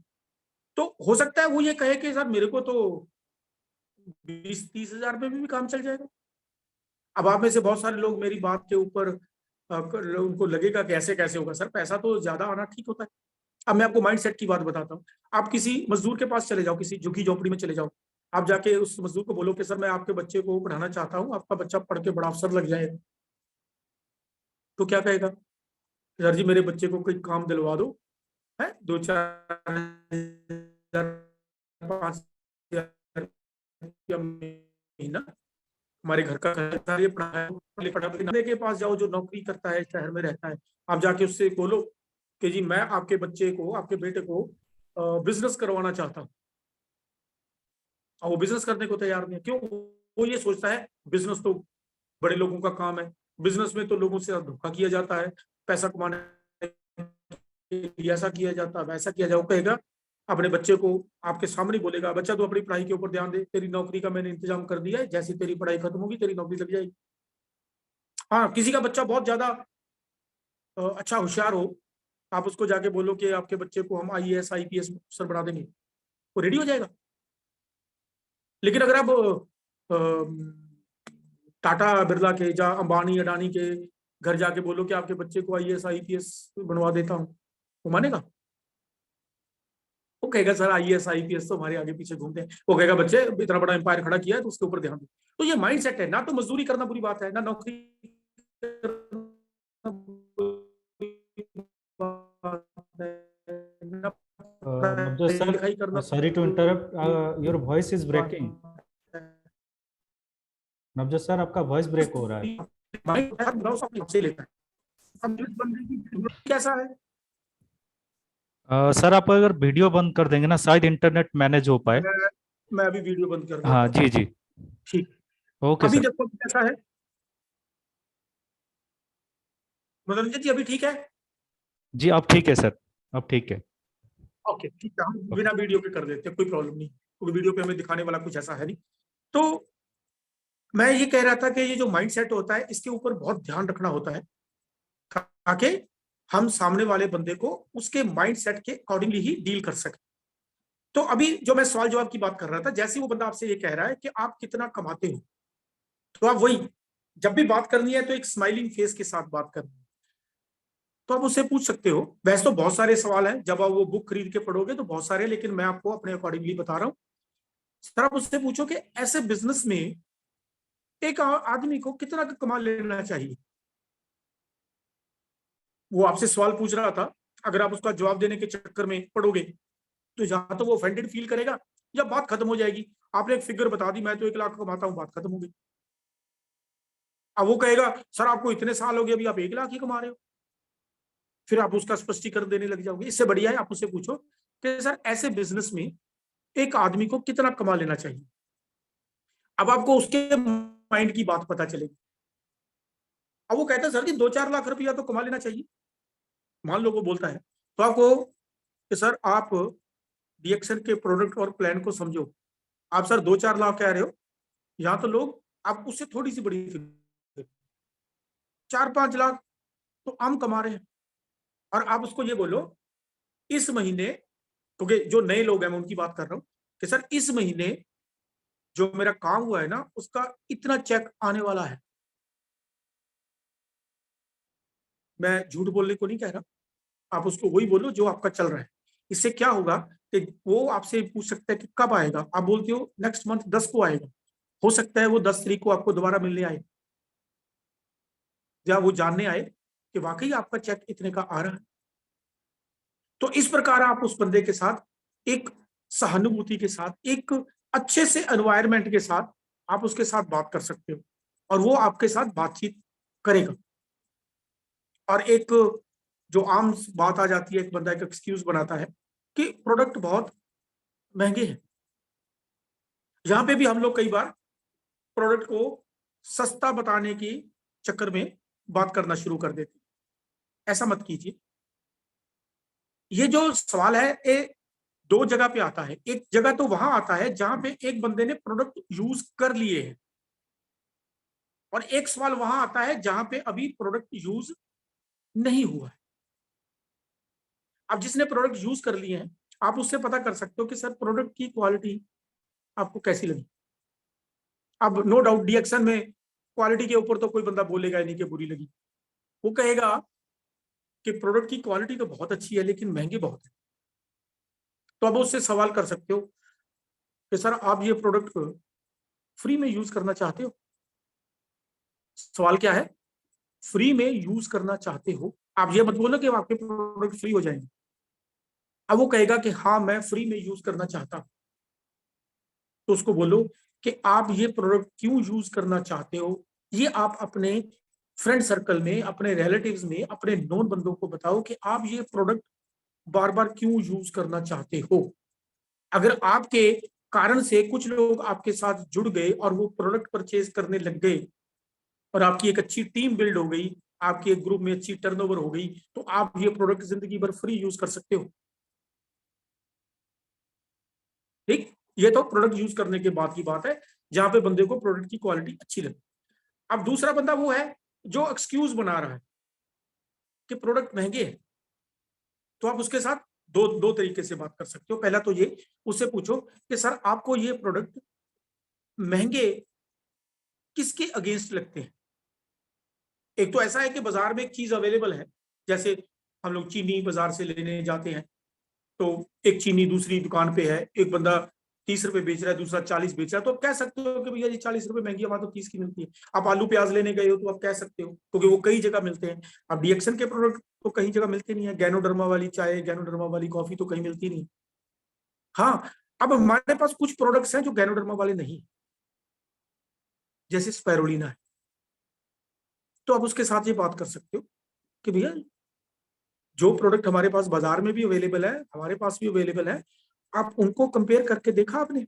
तो हो सकता है वो ये कहे कि सर मेरे को तो 20-30 हजार रुपये में भी काम चल जाएगा। अब आप में से बहुत सारे लोग मेरी बात के ऊपर उनको लगेगा कि ऐसे कैसे होगा सर, पैसा तो ज्यादा आना ठीक होता है। अब मैं आपको माइंड सेट की बात बताता हूँ। आप किसी मजदूर के पास चले जाओ, किसी झुग्गी झोपड़ी में चले जाओ, आप जाके उस मजदूर को बोलो कि सर मैं आपके बच्चे को पढ़ाना चाहता हूँ, आपका बच्चा पढ़ के बड़ा अफसर लग जाएगा, तो क्या कहेगा, सर जी मेरे बच्चे को कोई काम दिलवा दो, है 2-4 हजार 5 हजार महीना, हमारे घर का खर्चा ये पढ़ाने के पास जाओ जो नौकरी करता है शहर में रहता है, आप जाके उससे बोलो कि जी मैं आपके बच्चे को आपके बेटे को बिजनेस करवाना चाहता हूँ, और वो बिजनेस करने को तैयार नहीं है। क्यों? वो ये सोचता है बिजनेस तो बड़े लोगों का काम है, बिजनेस में तो लोगों से धोखा किया जाता है, पैसा कमाने के लिए ऐसा किया जाता है वैसा किया जाओ, कहेगा अपने बच्चे को आपके सामने बोलेगा, बच्चा तो अपनी पढ़ाई के ऊपर ध्यान दे, तेरी नौकरी का मैंने इंतजाम कर दिया है, जैसे तेरी पढ़ाई खत्म होगी तेरी नौकरी लग जाएगी। हाँ, किसी का बच्चा बहुत ज्यादा अच्छा होशियार हो, आप उसको जाके बोलो कि आपके बच्चे को हम IAS IPS अफसर बना देंगे, वो रेडी हो जाएगा। लेकिन अगर आप टाटा बिरला के या अंबानी अडानी के घर जाके बोलो कि आपके बच्चे को IAS IPS बनवा देता हूँ, वो मानेगा? वो कहेगा सर IAS IPS तो हमारे आगे पीछे घूमते हैं, वो कहेगा बच्चे इतना बड़ा एम्पायर खड़ा किया है तो उसके ऊपर ध्यान दो। तो ये माइंड सेट है, ना तो मजदूरी करना बुरी बात है, ना नौकरी करना बुरी बात है, ना Navjot पढ़ाई sir, लिखाई करना sorry to interrupt. बुरी Your voice is बात breaking. है। नवजोत सर, आपका वॉइस ब्रेक हो रहा है। माइंड से लेता है। अब बंदे की कैसा है? सर आप अगर वीडियो बंद कर देंगे ना शायद इंटरनेट मैनेज हो पाए। मैं मैं अभी वीडियो बंद कर हाँ देता हूँ। जी जी। ठीक, ओके अभी सर। देखो कैसा है मनोरंजन जी, अभी ठीक है? जी अब ठीक है सर, अब ठीक है। ओके ठीक है, हम ओके। बिना वीडियो के कर देते हैं, कोई प्रॉब्लम नहीं, क्योंकि वीडियो पे हमें दिखाने वाला कुछ ऐसा है नहीं। तो मैं ये कह रहा था कि ये जो माइंड सेट होता है इसके ऊपर बहुत ध्यान रखना होता है, ताकि हम सामने वाले बंदे को उसके माइंड सेट के अकॉर्डिंगली ही डील कर सके। तो अभी जो मैं सवाल जवाब की बात कर रहा था, जैसे वो बंदा आपसे ये कह रहा है कि आप कितना कमाते हो, तो आप वही, जब भी बात करनी है तो एक स्माइलिंग फेस के साथ बात करनी है। तो आप उससे पूछ सकते हो, वैसे तो बहुत सारे सवाल हैं, जब आप वो बुक खरीद के पढ़ोगे तो बहुत सारे, लेकिन मैं आपको अपने अकॉर्डिंगली बता रहा हूँ। सर आप उससे पूछो कि ऐसे बिजनेस में एक आदमी को कितना कमा लेना चाहिए। वो आपसे सवाल पूछ रहा था, अगर आप उसका जवाब देने के चक्कर में पड़ोगे तो या तो वो ऑफेंडेड फील करेगा या बात खत्म हो जाएगी। आपने एक फिगर बता दी, मैं तो 1 लाख कमाता हूँ, बात खत्म हो गई। अब वो कहेगा सर आपको इतने साल हो गए अभी आप 1 लाख ही कमा रहे हो, फिर आप उसका स्पष्टीकरण देने लग जाओगे। इससे बढ़िया है आप उससे पूछो कि सर ऐसे बिजनेस में एक आदमी को कितना कमा लेना चाहिए। अब आपको उसके माइंड की बात पता चलेगी। अब वो कहता है सर जी 2-4 लाख रुपया तो कमा लेना चाहिए, मान लो वो बोलता है, तो आपको कि सर आप डीएक्शन के प्रोडक्ट और प्लान को समझो। आप सर 2-4 लाख कह रहे हो, यहाँ तो लोग आप उससे थोड़ी सी बड़ी 4-5 लाख तो आम कमा रहे हैं। और आप उसको ये बोलो इस महीने, क्योंकि जो नए लोग हैं मैं उनकी बात कर रहा हूँ, कि सर इस महीने जो मेरा काम हुआ है ना उसका इतना चेक आने वाला है। मैं झूठ बोलने को नहीं कह रहा, आप उसको वही बोलो जो आपका चल रहा है। इससे क्या होगा कि वो आपसे पूछ सकता है कि कब आएगा, आप बोलते हो नेक्स्ट मंथ 10 को आएगा, हो सकता है वो 10 तारीख को आपको दोबारा मिलने आए, या वो जानने आए कि वाकई आपका चेक इतने का आ रहा है। तो इस प्रकार आप उस बंदे के साथ एक सहानुभूति के साथ, एक अच्छे से एनवायरमेंट के साथ आप उसके साथ बात कर सकते हो, और वो आपके साथ बातचीत करेगा। और एक जो आम बात आ जाती है, एक बंदा एक एक्सक्यूज बनाता है कि प्रोडक्ट बहुत महंगे हैं। यहां पे भी हम लोग कई बार प्रोडक्ट को सस्ता बताने के चक्कर में बात करना शुरू कर देते हैं। ऐसा मत कीजिए। ये जो सवाल है ये दो जगह पे आता है। एक जगह तो वहां आता है जहां पे एक बंदे ने प्रोडक्ट यूज कर लिए हैं, और एक सवाल वहां आता है जहां पे अभी प्रोडक्ट यूज नहीं हुआ है। अब जिसने प्रोडक्ट यूज कर लिए हैं, आप उससे पता कर सकते हो कि सर प्रोडक्ट की क्वालिटी आपको कैसी लगी। अब नो डाउट डीएक्शन में क्वालिटी के ऊपर तो कोई बंदा बोलेगा ही नहीं कि बुरी लगी, वो कहेगा कि प्रोडक्ट की क्वालिटी तो बहुत अच्छी है लेकिन महंगी बहुत है। तो अब उससे सवाल कर सकते हो कि सर आप ये प्रोडक्ट फ्री में यूज करना चाहते हो। सवाल क्या है, फ्री में यूज करना चाहते हो। आप ये मत बोलो कि आपके प्रोडक्ट फ्री हो जाएंगे। अब वो कहेगा कि हाँ मैं फ्री में यूज करना चाहता हूं, तो उसको बोलो कि आप ये प्रोडक्ट क्यों यूज करना चाहते हो, ये आप अपने फ्रेंड सर्कल में, अपने रिलेटिव्स में, अपने नोन बंदों को बताओ कि आप ये प्रोडक्ट बार बार क्यों यूज करना चाहते हो। अगर आपके कारण से कुछ लोग आपके साथ जुड़ गए और वो प्रोडक्ट परचेज करने लग गए, और आपकी एक अच्छी टीम बिल्ड हो गई, आपके एक ग्रुप में अच्छी टर्नओवर हो गई, तो आप ये प्रोडक्ट जिंदगी भर फ्री यूज कर सकते हो। ठीक, ये तो प्रोडक्ट यूज करने के बाद की बात है, जहां पे बंदे को प्रोडक्ट की क्वालिटी अच्छी लगे। अब दूसरा बंदा वो है जो एक्सक्यूज बना रहा है कि प्रोडक्ट महंगे हैं। तो आप उसके साथ दो दो तरीके से बात कर सकते हो। पहला तो ये, उससे पूछो कि सर आपको ये प्रोडक्ट महंगे किसके अगेंस्ट लगते हैं। एक तो ऐसा है कि बाजार में एक चीज अवेलेबल है, जैसे हम लोग चीनी बाजार से लेने जाते हैं, तो एक चीनी दूसरी दुकान पे है, एक बंदा 30 रुपए बेच रहा है, दूसरा 40 बेच रहा है, तो आप कह सकते हो कि भैया ये 40 रुपए महंगी है, वहां तो 30 की मिलती है। आप आलू प्याज लेने गए हो तो आप कह सकते हो, क्योंकि वो कई जगह मिलते हैं। अब डीएक्शन के प्रोडक्ट तो कहीं जगह मिलते नहीं है, गैनोडर्मा वाली चाय, गैनोडर्मा वाली कॉफी तो कहीं मिलती नहीं। हाँ, अब हमारे पास कुछ प्रोडक्ट्स हैं जो गैनोडर्मा वाले नहीं, जैसे स्पायरुलिना है, तो आप उसके साथ ये बात कर सकते हो कि भैया जो प्रोडक्ट हमारे पास बाजार में भी अवेलेबल है, हमारे पास भी अवेलेबल है, आप उनको कंपेयर करके देखा आपने।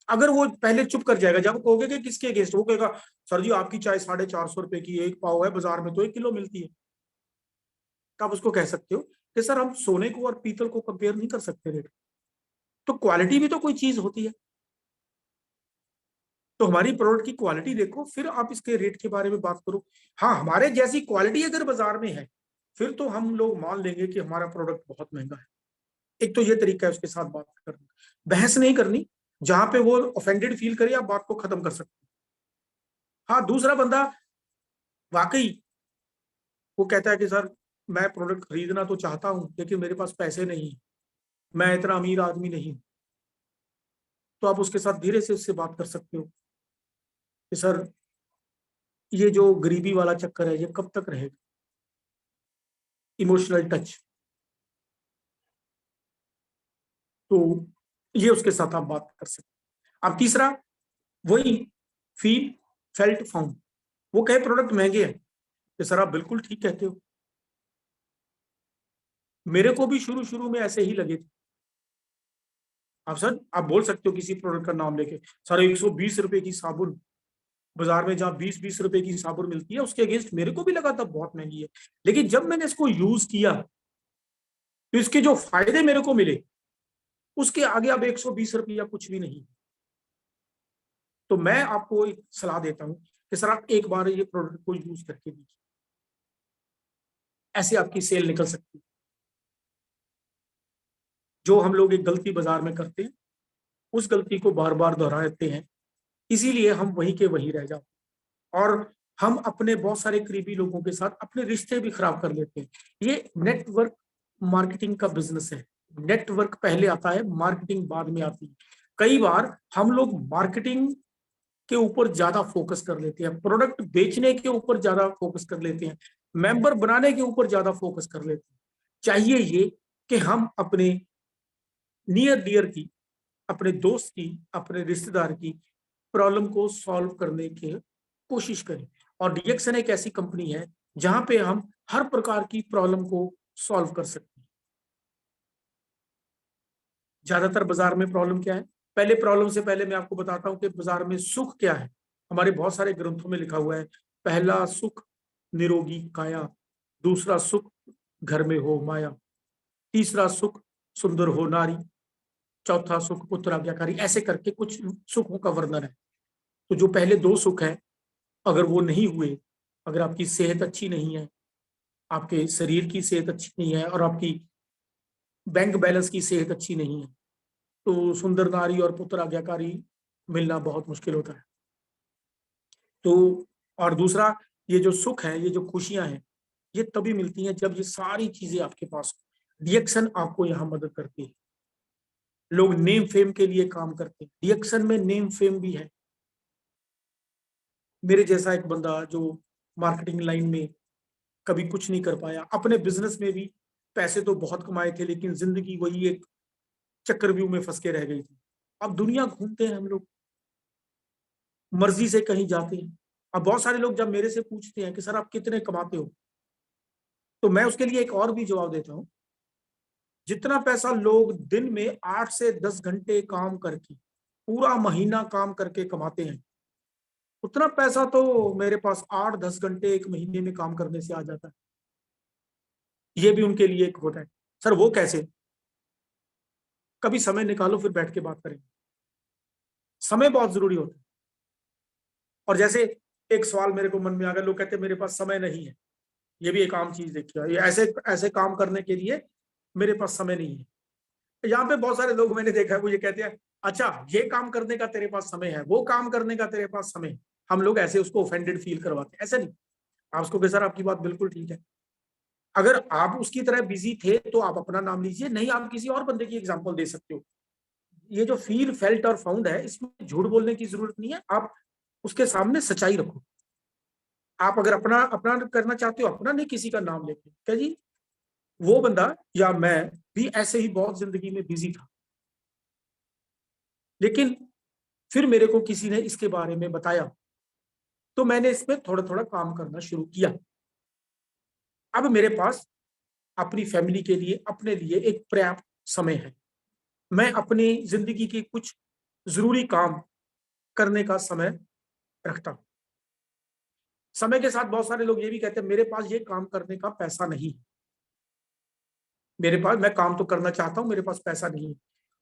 अगर वो पहले चुप कर जाएगा, जब कहोगे कि किसके अगेंस्ट, वो कहेगा सर जी आपकी चाय 450 रुपए की एक पाव है, बाजार में तो 1 किलो मिलती है। तो आप उसको कह सकते हो कि सर हम सोने को और पीतल को कंपेयर नहीं कर सकते रेट, तो क्वालिटी भी तो कोई चीज होती है। तो हमारी प्रोडक्ट की क्वालिटी देखो, फिर आप इसके रेट के बारे में बात करो। हाँ, हमारे जैसी क्वालिटी अगर बाजार में है, फिर तो हम लोग मान लेंगे कि हमारा प्रोडक्ट बहुत महंगा है। एक तो ये तरीका है उसके साथ बात करना, बहस नहीं करनी, जहां पे वो ऑफेंडेड फील करे आप बात को खत्म कर सकते हैं। हाँ, दूसरा बंदा वाकई वो कहता है कि सर मैं प्रोडक्ट खरीदना तो चाहता हूं लेकिन मेरे पास पैसे नहीं है, मैं इतना अमीर आदमी नहीं हूं, तो आप उसके साथ धीरे से उससे बात कर सकते हो कि सर ये जो गरीबी वाला चक्कर है ये कब तक रहेगा। इमोशनल टच, तो ये उसके साथ आप बात कर सकते हैं। अब तीसरा वही फील फेल्ट फाउंड, वो कहे प्रोडक्ट महंगे हैं, तो सर आप बिल्कुल ठीक कहते हो, मेरे को भी शुरू शुरू में ऐसे ही लगे थे। आप सर आप बोल सकते हो किसी प्रोडक्ट का नाम लेके, सर 120 रुपए की साबुन, बाजार में जहाँ 20-20 रुपए की साबुन मिलती है उसके अगेंस्ट मेरे को भी लगा था बहुत महंगी है, लेकिन जब मैंने इसको यूज किया तो इसके जो फायदे मेरे को मिले, उसके आगे अब 120 रुपया कुछ भी नहीं। तो मैं आपको एक सलाह देता हूं कि सर आप एक बार ये प्रोडक्ट को यूज करके देखिए, ऐसे आपकी सेल निकल सकती है। जो हम लोग एक गलती बाजार में करते हैं, उस गलती को बार बार दोहराते हैं, इसीलिए हम वहीं के वहीं रह जाते हैं। और हम अपने बहुत सारे करीबी लोगों के साथ अपने रिश्ते भी खराब कर लेते हैं। ये नेटवर्क मार्केटिंग का बिजनेस है। नेटवर्क पहले आता है, मार्केटिंग बाद में आती है। कई बार हम लोग मार्केटिंग के ऊपर ज्यादा फोकस कर लेते हैं, प्रोडक्ट बेचने के ऊपर ज्यादा फोकस कर लेते हैं, मेंबर बनाने के ऊपर ज्यादा फोकस कर लेते हैं। चाहिए ये कि हम अपने नियर डियर की, अपने दोस्त की, अपने रिश्तेदार की प्रॉब्लम को सॉल्व करने की कोशिश करें। और डीएक्सन एक ऐसी कंपनी है जहां पे हम हर प्रकार की प्रॉब्लम को सॉल्व कर सकते हैं। ज्यादातर बाजार में प्रॉब्लम क्या है? पहले प्रॉब्लम से पहले मैं आपको बताता हूं कि बाजार में सुख क्या है। हमारे बहुत सारे ग्रंथों में लिखा हुआ है, पहला सुख निरोगी काया, दूसरा सुख घर में हो माया, तीसरा सुख सुंदर हो नारी, चौथा सुख पुत्र आज्ञाकारी। ऐसे करके कुछ सुखों का वर्णन है। तो जो पहले दो सुख है, अगर वो नहीं हुए, अगर आपकी सेहत अच्छी नहीं है, आपके शरीर की सेहत अच्छी नहीं है, और आपकी बैंक बैलेंस की सेहत अच्छी नहीं है, तो सुंदर नारी और पुत्र आज्ञाकारी मिलना बहुत मुश्किल होता है। तो और दूसरा, ये जो सुख है, ये जो खुशियां हैं, ये तभी मिलती हैं जब ये सारी चीजें आपके पास हो। डीएक्सन आपको यहाँ मदद करती है। लोग नेम फेम के लिए काम करते हैं, डीएक्सन में नेम फेम भी है। मेरे जैसा एक बंदा जो मार्केटिंग लाइन में कभी कुछ नहीं कर पाया, अपने बिजनेस में भी पैसे तो बहुत कमाए थे, लेकिन जिंदगी वही एक चक्रव्यूह में फंस के रह गई थी। अब दुनिया घूमते हैं हम लोग, मर्जी से कहीं जाते हैं। अब बहुत सारे लोग जब मेरे से पूछते हैं कि सर आप कितने कमाते हो, तो मैं उसके लिए एक और भी जवाब देता हूँ। जितना पैसा लोग दिन में 8 से 10 घंटे काम करके, पूरा महीना काम करके कमाते हैं, उतना पैसा तो मेरे पास 8-10 घंटे एक महीने में काम करने से आ जाता है। ये भी उनके लिए एक होता है। सर वो कैसे? कभी समय निकालो, फिर बैठ के बात करेंगे। समय बहुत जरूरी होता है। और जैसे एक सवाल मेरे को मन में आ गया, लोग कहते हैं मेरे पास समय नहीं है। ये भी एक आम चीज देखी है, ये ऐसे ऐसे काम करने के लिए मेरे पास समय नहीं है। यहाँ पे बहुत सारे लोग मैंने देखा है, वो ये कहते हैं अच्छा ये काम करने का तेरे पास समय है, वो काम करने का तेरे पास समय है। हम लोग ऐसे उसको ऑफेंडेड फील करवाते हैं। ऐसा नहीं, आप उसको कहे सर आपकी बात बिल्कुल ठीक है। अगर आप उसकी तरह बिजी थे तो आप अपना नाम लीजिए, नहीं आप किसी और बंदे की एग्जाम्पल दे सकते हो। ये जो फील फेल्ट और फाउंड है, इसमें झूठ बोलने की जरूरत नहीं है। आप उसके सामने सच्चाई रखो। आप अगर अपना अपना करना चाहते हो, अपना, नहीं किसी का नाम लेके क्या जी, वो बंदा या मैं भी ऐसे ही बहुत जिंदगी में बिजी था, लेकिन फिर मेरे को किसी ने इसके बारे में बताया, तो मैंने इस पे थोड़ा थोड़ा काम करना शुरू किया। अब मेरे पास अपनी फैमिली के लिए, अपने लिए एक पर्याप्त समय है। मैं अपनी जिंदगी के कुछ जरूरी काम करने का समय रखता हूं। समय के साथ बहुत सारे लोग ये भी कहते हैं मेरे पास ये काम करने का पैसा नहीं है, मेरे पास, मैं काम तो करना चाहता हूं, मेरे पास पैसा नहीं है।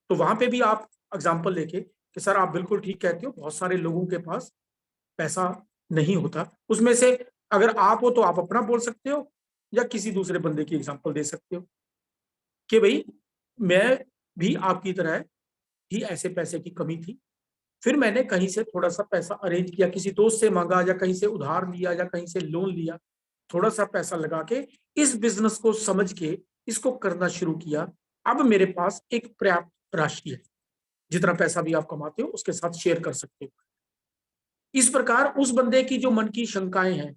तो वहां पे भी आप एग्जाम्पल लेके कि सर आप बिल्कुल ठीक कहते हो, बहुत सारे लोगों के पास पैसा नहीं होता। उसमें से अगर आप हो तो आप अपना बोल सकते हो, या किसी दूसरे बंदे की एग्जाम्पल दे सकते हो कि भाई मैं भी आपकी तरह ही ऐसे पैसे की कमी थी, फिर मैंने कहीं से थोड़ा सा पैसा अरेंज किया, किसी दोस्त से मांगा, या कहीं से उधार लिया, या कहीं से लोन लिया, थोड़ा सा पैसा लगा के इस बिजनेस को समझ के इसको करना शुरू किया। अब मेरे पास एक पर्याप्त राशि है, जितना पैसा भी आप कमाते हो उसके साथ शेयर कर सकते हो। इस प्रकार उस बंदे की जो मन की शंकाएं हैं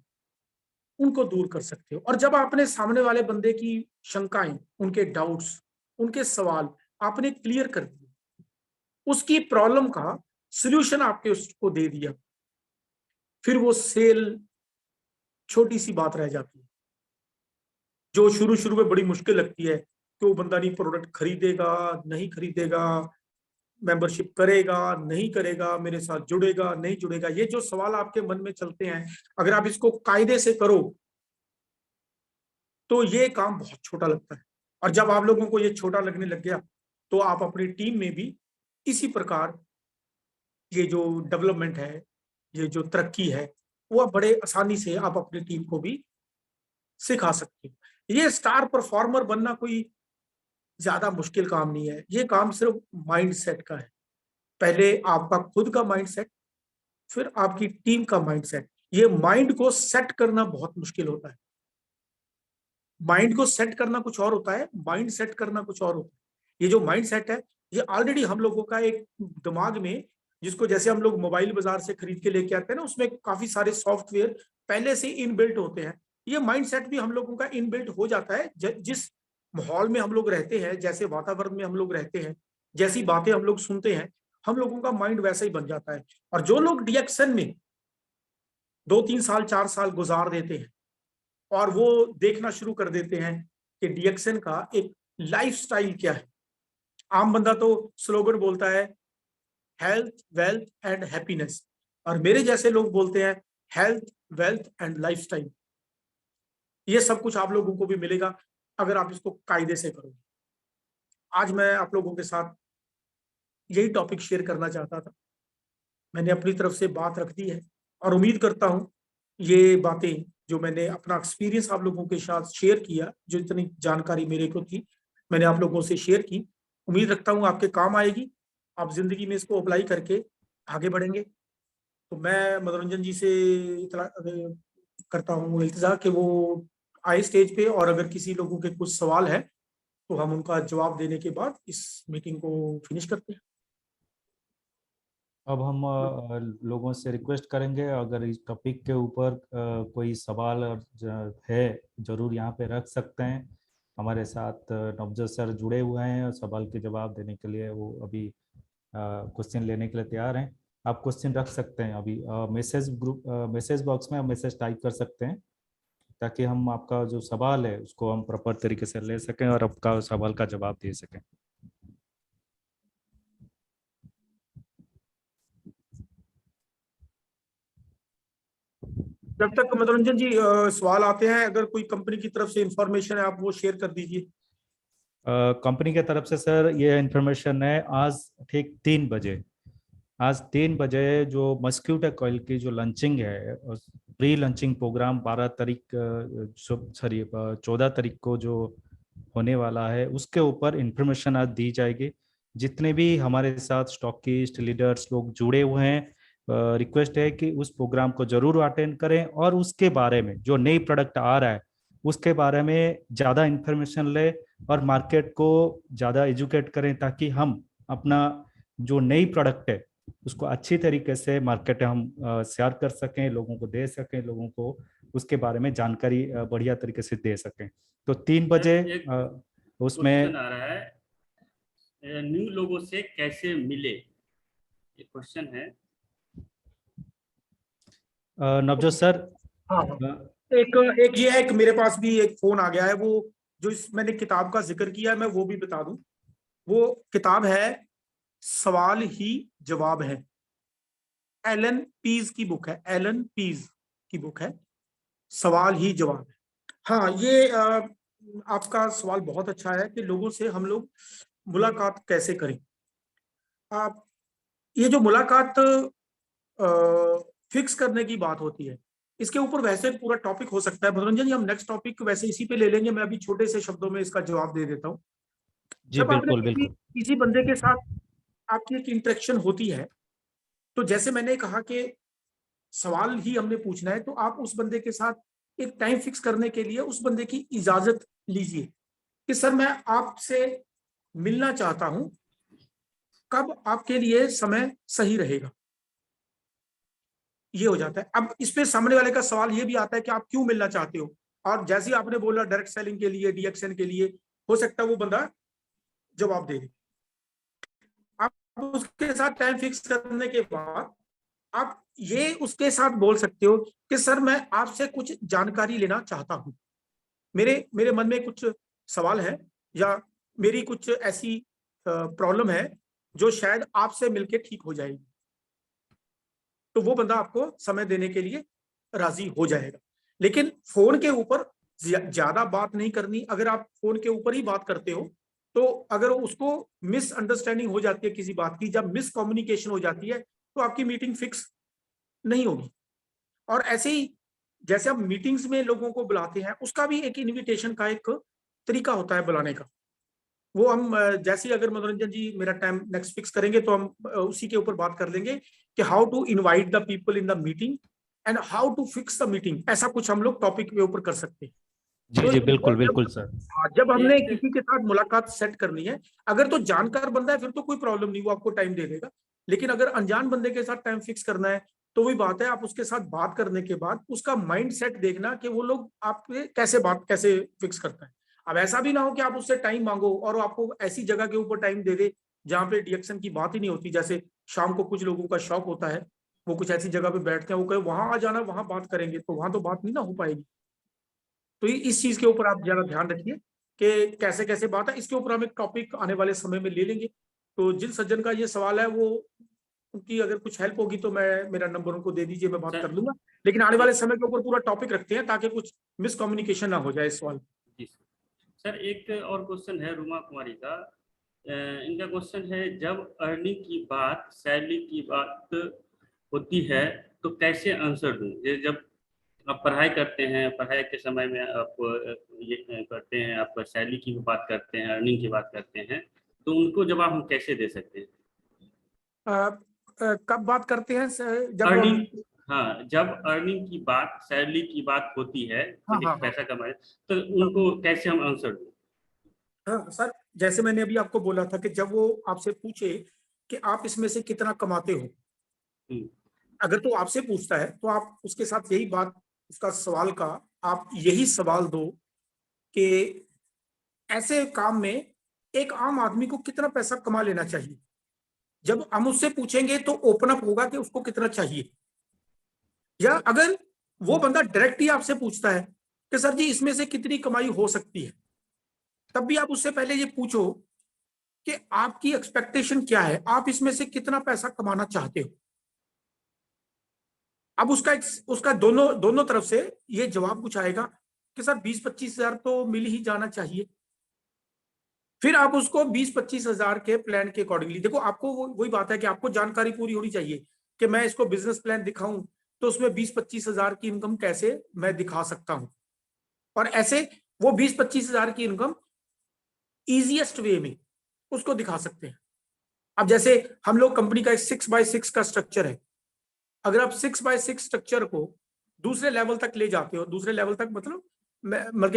उनको दूर कर सकते हो। और जब आपने सामने वाले बंदे की शंकाएं, उनके डाउट्स, उनके सवाल आपने क्लियर कर दिए, उसकी प्रॉब्लम का सॉल्यूशन आपके उसको दे दिया, फिर वो सेल छोटी सी बात रह जाती है। जो शुरू शुरू में बड़ी मुश्किल लगती है कि वो बंदा नहीं प्रोडक्ट खरीदेगा, नहीं खरीदेगा, मेंबरशिप करेगा, नहीं करेगा, मेरे साथ जुड़ेगा, नहीं जुड़ेगा, ये जो सवाल आपके मन में चलते हैं, अगर आप इसको कायदे से करो तो ये काम बहुत छोटा लगता है। और जब आप लोगों को ये छोटा लगने लग गया, तो आप अपनी टीम में भी इसी प्रकार ये जो डेवलपमेंट है, ये जो तरक्की है, वो आप बड़े आसानी से आप अपनी टीम को भी सिखा सकते हो। ये स्टार परफॉर्मर बनना कोई ज्यादा मुश्किल काम नहीं है, ये काम सिर्फ माइंड सेट का है। पहले आपका खुद का माइंड सेट, फिर आपकी टीम का माइंड सेट। ये माइंड को सेट करना बहुत मुश्किल होता है। माइंड को सेट करना कुछ और होता है, माइंड सेट करना कुछ और होता है। ये जो माइंड सेट है, ये ऑलरेडी हम लोगों का एक दिमाग में, जिसको जैसे हम लोग मोबाइल बाजार से खरीद के लेके आते हैं ना, उसमें काफी सारे सॉफ्टवेयर पहले से इनबिल्ट होते हैं। ये माइंड सेट भी हम लोगों का इनबिल्ट हो जाता है। जिस माहौल में हम लोग रहते हैं, जैसे वातावरण में हम लोग रहते हैं, जैसी बातें हम लोग सुनते हैं, हम लोगों का माइंड वैसा ही बन जाता है। और जो लोग डिएक्शन में 2-3 साल 4 साल गुजार देते हैं और वो देखना शुरू कर देते हैं कि डीएक्सन का एक लाइफस्टाइल क्या है। आम बंदा तो स्लोगन बोलता है हेल्थ, वेल्थ एंड हैप्पीनेस, और मेरे जैसे लोग बोलते हैं हेल्थ, वेल्थ एंड लाइफस्टाइल। ये सब कुछ आप लोगों को भी मिलेगा अगर आप इसको कायदे से करोगे। आज मैं आप लोगों के साथ यही टॉपिक शेयर करना चाहता था। मैंने अपनी तरफ से बात रख दी है और उम्मीद करता हूं ये बातें जो मैंने अपना एक्सपीरियंस आप लोगों के साथ शेयर किया, जो इतनी जानकारी मेरे को थी, मैंने आप लोगों से शेयर की। उम्मीद रखता हूं आपके काम आएगी, आप जिंदगी में इसको अप्लाई करके आगे बढ़ेंगे। तो मैं मनोरंजन जी से इतना करता हूँ इल्तिजा कि वो आए स्टेज पे, और अगर किसी लोगों के कुछ सवाल है तो हम उनका जवाब देने के बाद इस मीटिंग को फिनिश करते हैं। अब हम लोगों से रिक्वेस्ट करेंगे, अगर इस टॉपिक के ऊपर कोई सवाल है, जरूर यहाँ पे रख सकते हैं। हमारे साथ नवजोत सर जुड़े हुए हैं और सवाल के जवाब देने के लिए वो अभी क्वेश्चन लेने के लिए तैयार हैं। आप क्वेश्चन रख सकते हैं अभी मैसेज बॉक्स में आप मैसेज टाइप कर सकते हैं, ताकि हम आपका जो सवाल है उसको हम प्रॉपर तरीके से ले सकें और आपका सवाल का जवाब दे सकें। जब तक मनोरंजन जी सवाल आते हैं, अगर कोई कंपनी की तरफ से इंफॉर्मेशन है आप वो शेयर कर दीजिए। कंपनी के तरफ से सर ये इंफॉर्मेशन है, आज ठीक 3 बजे, आज 3 बजे जो मस्क्यूटो कॉइल की जो लंचिंग है, प्री लंचिंग प्रोग्राम 12 तारीख, सॉरी 14 तारीख को जो होने वाला है, उसके ऊपर इंफॉर्मेशन आज दी जाएगी। जितने भी हमारे साथ स्टॉकिस्ट लीडर्स लोग जुड़े हुए हैं, रिक्वेस्ट है कि उस प्रोग्राम को जरूर अटेंड करें और उसके बारे में, जो नई प्रोडक्ट आ रहा है उसके बारे में ज़्यादा इंफॉर्मेशन लें और मार्केट को ज़्यादा एजुकेट करें, ताकि हम अपना जो नई प्रोडक्ट है उसको अच्छी तरीके से मार्केट में हम शेयर कर सकें, लोगों को दे सकें, लोगों को उसके बारे में जानकारी बढ़िया तरीके से दे सकें। तो 3 बजे उसमें क्वेश्चन आ रहा है, न्यू लोगों से कैसे मिले, ये क्वेश्चन है। नवजोत सर। हाँ, एक एक ये है कि मेरे पास भी एक फोन आ गया है। वो जो मैंने किताब का जिक्र किया है, मैं वो भी बता दूं। वो किताब है सवाल ही जवाब है, एलन पीज की बुक है, एलन पीज की बुक है, सवाल ही जवाब है। हाँ, ये आपका सवाल बहुत अच्छा है कि लोगों से हम लोग मुलाकात कैसे करें। आप ये जो मुलाकात फिक्स करने की बात होती है, इसके ऊपर वैसे पूरा टॉपिक हो सकता है मनोरंजन जी, हम नेक्स्ट टॉपिक वैसे इसी पे ले लेंगे। मैं अभी छोटे से शब्दों में इसका जवाब दे देता हूँ। जी जब आपने बिल्कुल किसी बिल्कुल। किसी बंदे के साथ आपकी एक इंटरेक्शन होती है, तो जैसे मैंने कहा कि सवाल ही हमने पूछना है, तो आप उस बंदे के साथ एक टाइम फिक्स करने के लिए उस बंदे की इजाजत लीजिए कि सर मैं आपसे मिलना चाहता हूं, कब आपके लिए समय सही रहेगा। ये हो जाता है। अब इस पे सामने वाले का सवाल ये भी आता है कि आप क्यों मिलना चाहते हो, और जैसे ही आपने बोला डायरेक्ट सेलिंग के लिए, डीएक्शन के लिए, हो सकता है वो बंदा जवाब दे दे। आप उसके साथ टाइम फिक्स करने के बाद आप ये उसके साथ बोल सकते हो कि सर मैं आपसे कुछ जानकारी लेना चाहता हूं, मेरे मेरे मन में कुछ सवाल है, या मेरी कुछ ऐसी प्रॉब्लम है जो शायद आपसे मिलके ठीक हो जाएगी। तो वो बंदा आपको समय देने के लिए राजी हो जाएगा। लेकिन फोन के ऊपर ज्यादा बात नहीं करनी। अगर आप फोन के ऊपर ही बात करते हो, तो अगर उसको मिसअंडरस्टैंडिंग हो जाती है किसी बात की, जब मिस कम्युनिकेशन हो जाती है, तो आपकी मीटिंग फिक्स नहीं होगी। और ऐसे ही जैसे आप मीटिंग्स में लोगों को बुलाते हैं, उसका भी एक इनविटेशन का एक तरीका होता है बुलाने का। वो हम जैसे अगर मनोरंजन जी मेरा टाइम नेक्स्ट फिक्स करेंगे, तो हम उसी के ऊपर बात कर लेंगे कि how to invite the people in the meeting and how to fix the meeting, ऐसा कुछ हम लोग टॉपिक के ऊपर कर सकते हैं। जी तो जी बिल्कुल बिल्कुल सर। जब हमने एक किसी के साथ मुलाकात सेट करनी है, अगर तो जानकार बंदा है फिर तो कोई प्रॉब्लम नहीं, वो आपको टाइम दे देगा। लेकिन अगर अनजान बंदे के साथ टाइम फिक्स करना है तो वही बात है, आप उसके साथ बात करने के बाद उसका माइंड सेट देखना कि वो लोग आपके कैसे फिक्स करता है। अब ऐसा भी ना हो कि आप उससे टाइम मांगो और वो आपको ऐसी जगह के ऊपर टाइम दे दे जहाँ पे डिएक्शन की बात ही नहीं होती। जैसे शाम को कुछ लोगों का शौक होता है, वो कुछ ऐसी जगह पे बैठते हैं, वो कहे वहां आ जाना, वहां बात करेंगे, तो वहां तो बात नहीं ना हो पाएगी। तो इस चीज के ऊपर आप जरा ध्यान रखिए कि कैसे कैसे बात है। इसके ऊपर हम एक टॉपिक आने वाले समय में ले लेंगे। तो जिन सज्जन का ये सवाल है, वो उनकी अगर कुछ हेल्प होगी तो मैं मेरा नंबर उनको दे दीजिए, मैं बात सर कर लूंगा। लेकिन आने वाले समय के ऊपर पूरा टॉपिक रखते हैं ताकि कुछ मिसकम्युनिकेशन ना हो जाए इस सवाल। जी सर, एक और क्वेश्चन है रूमा कुमारी का। इनका क्वेश्चन है, जब अर्निंग की बात, सैलरी की बात होती है तो कैसे आंसर दूं? ये जब आप पढ़ाई करते हैं, पढ़ाई के समय में आप ये करते हैं, आप सैलरी की बात करते हैं, अर्निंग की बात करते हैं, तो उनको जवाब हम कैसे दे सकते हैं? कब बात करते हैं जब हम। अर्निंग, हाँ, जब अर्निंग की बात, सैलरी की बात होती है, हाँ किसी हाँ को हाँ पैसा कमाए, तो उनको कैसे हम आंसर दें? हाँ सर, जैसे मैंने अभी आपको बोला था कि जब वो आपसे पूछे कि आप इसमें से कितना कमाते हो, हम्म, अगर तो आपसे पूछता है तो आप उसके साथ यही बात, उसका सवाल का आप यही सवाल दो कि ऐसे काम में एक आम आदमी को कितना पैसा कमा लेना चाहिए। जब हम उससे पूछेंगे तो ओपन अप होगा कि उसको कितना चाहिए। या अगर वो बंदा डायरेक्ट ही आपसे पूछता है कि सर जी इसमें से कितनी कमाई हो सकती है, तब भी आप उससे पहले ये पूछो कि आपकी एक्सपेक्टेशन क्या है, आप इसमें से कितना पैसा कमाना चाहते हो। अब उसका दोनों दोनों तरफ से ये जवाब कुछ आएगा कि सर 20-25 हजार तो मिल ही जाना चाहिए। फिर आप उसको 20-25 हजार के प्लान के अकॉर्डिंगली देखो। आपको वही बात है कि आपको जानकारी पूरी होनी चाहिए कि मैं इसको बिजनेस प्लान दिखाऊं तो उसमें 20-25 हजार की इनकम कैसे मैं दिखा सकता हूं, और ऐसे वो 20-25 हजार की इनकम इजीएस्ट वे में उसको दिखा सकते हैं। अब जैसे हम लोग कंपनी का 6x6 का स्ट्रक्चर है, अगर आप 6x6 स्ट्रक्चर को दूसरे लेवल तक ले जाते हो, दूसरे लेवल तक मतलब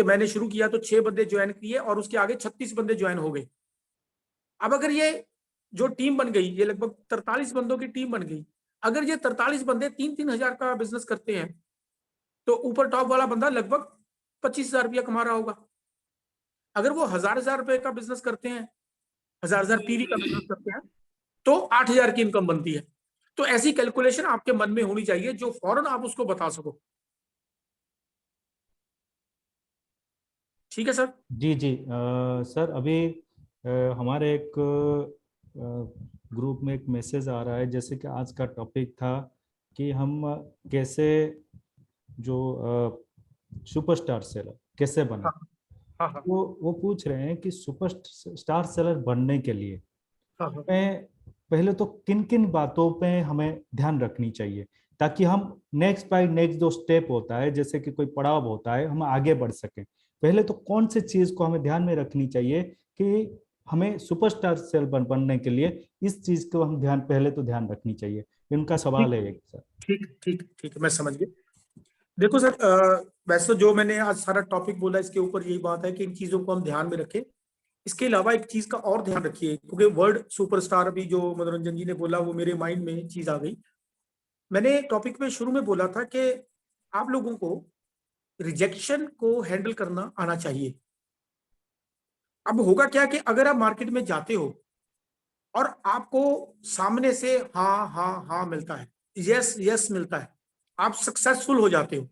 मैंने शुरू किया तो 6 बंदे ज्वाइन किए और उसके आगे 36 बंदे ज्वाइन हो गए। अब अगर ये जो टीम बन गई, ये लगभग 43 बंदों की टीम बन गई। अगर ये 43 बंदे 3-3 हजार का बिजनेस करते हैं तो ऊपर टॉप वाला बंदा लगभग 25 हजार रुपया कमा रहा होगा। अगर वो 1000-1000 रुपए का बिजनेस करते हैं, 1000-1000 पीवी का बिजनेस करते हैं, तो 8000 की इनकम बनती है। तो ऐसी कैलकुलेशन आपके मन में होनी चाहिए जो फौरन आप उसको बता सको। ठीक है सर। जी जी सर, अभी हमारे एक ग्रुप में एक मैसेज आ रहा है, जैसे कि आज का टॉपिक था कि हम कैसे जो सुपरस्टार सेलर कैसे बने। हाँ हाँ हाँ वो पूछ रहे हैं कि सुपर स्टार सेलर बनने के लिए हाँ हाँ हमें पहले तो किन किन बातों पे हमें ध्यान रखनी चाहिए, ताकि हम नेक्स्ट बाय नेक्स्ट जो स्टेप होता है, जैसे कि कोई पड़ाव होता है, हम आगे बढ़ सकें। पहले तो कौन सी चीज को हमें ध्यान में रखनी चाहिए कि हमें सुपरस्टार सेल बनने के लिए इस चीज को हम पहले तो ध्यान रखनी चाहिए। इनका सवाल ठीक है एक सर। ठीक ठीक ठीक मैं समझ गया। देखो सर, वैसे तो जो मैंने आज सारा टॉपिक बोला इसके ऊपर यही बात है कि इन चीजों को हम ध्यान में रखें। इसके अलावा एक चीज का और ध्यान रखिए, क्योंकि वर्ड सुपरस्टार अभी जो मनोरंजन जी ने बोला वो मेरे माइंड में चीज आ गई। मैंने टॉपिक में शुरू में बोला था कि आप लोगों को रिजेक्शन को हैंडल करना आना चाहिए। अब होगा क्या कि अगर आप मार्केट में जाते हो और आपको सामने से हाँ हाँ हाँ मिलता है, यस यस मिलता है, आप सक्सेसफुल हो जाते हो,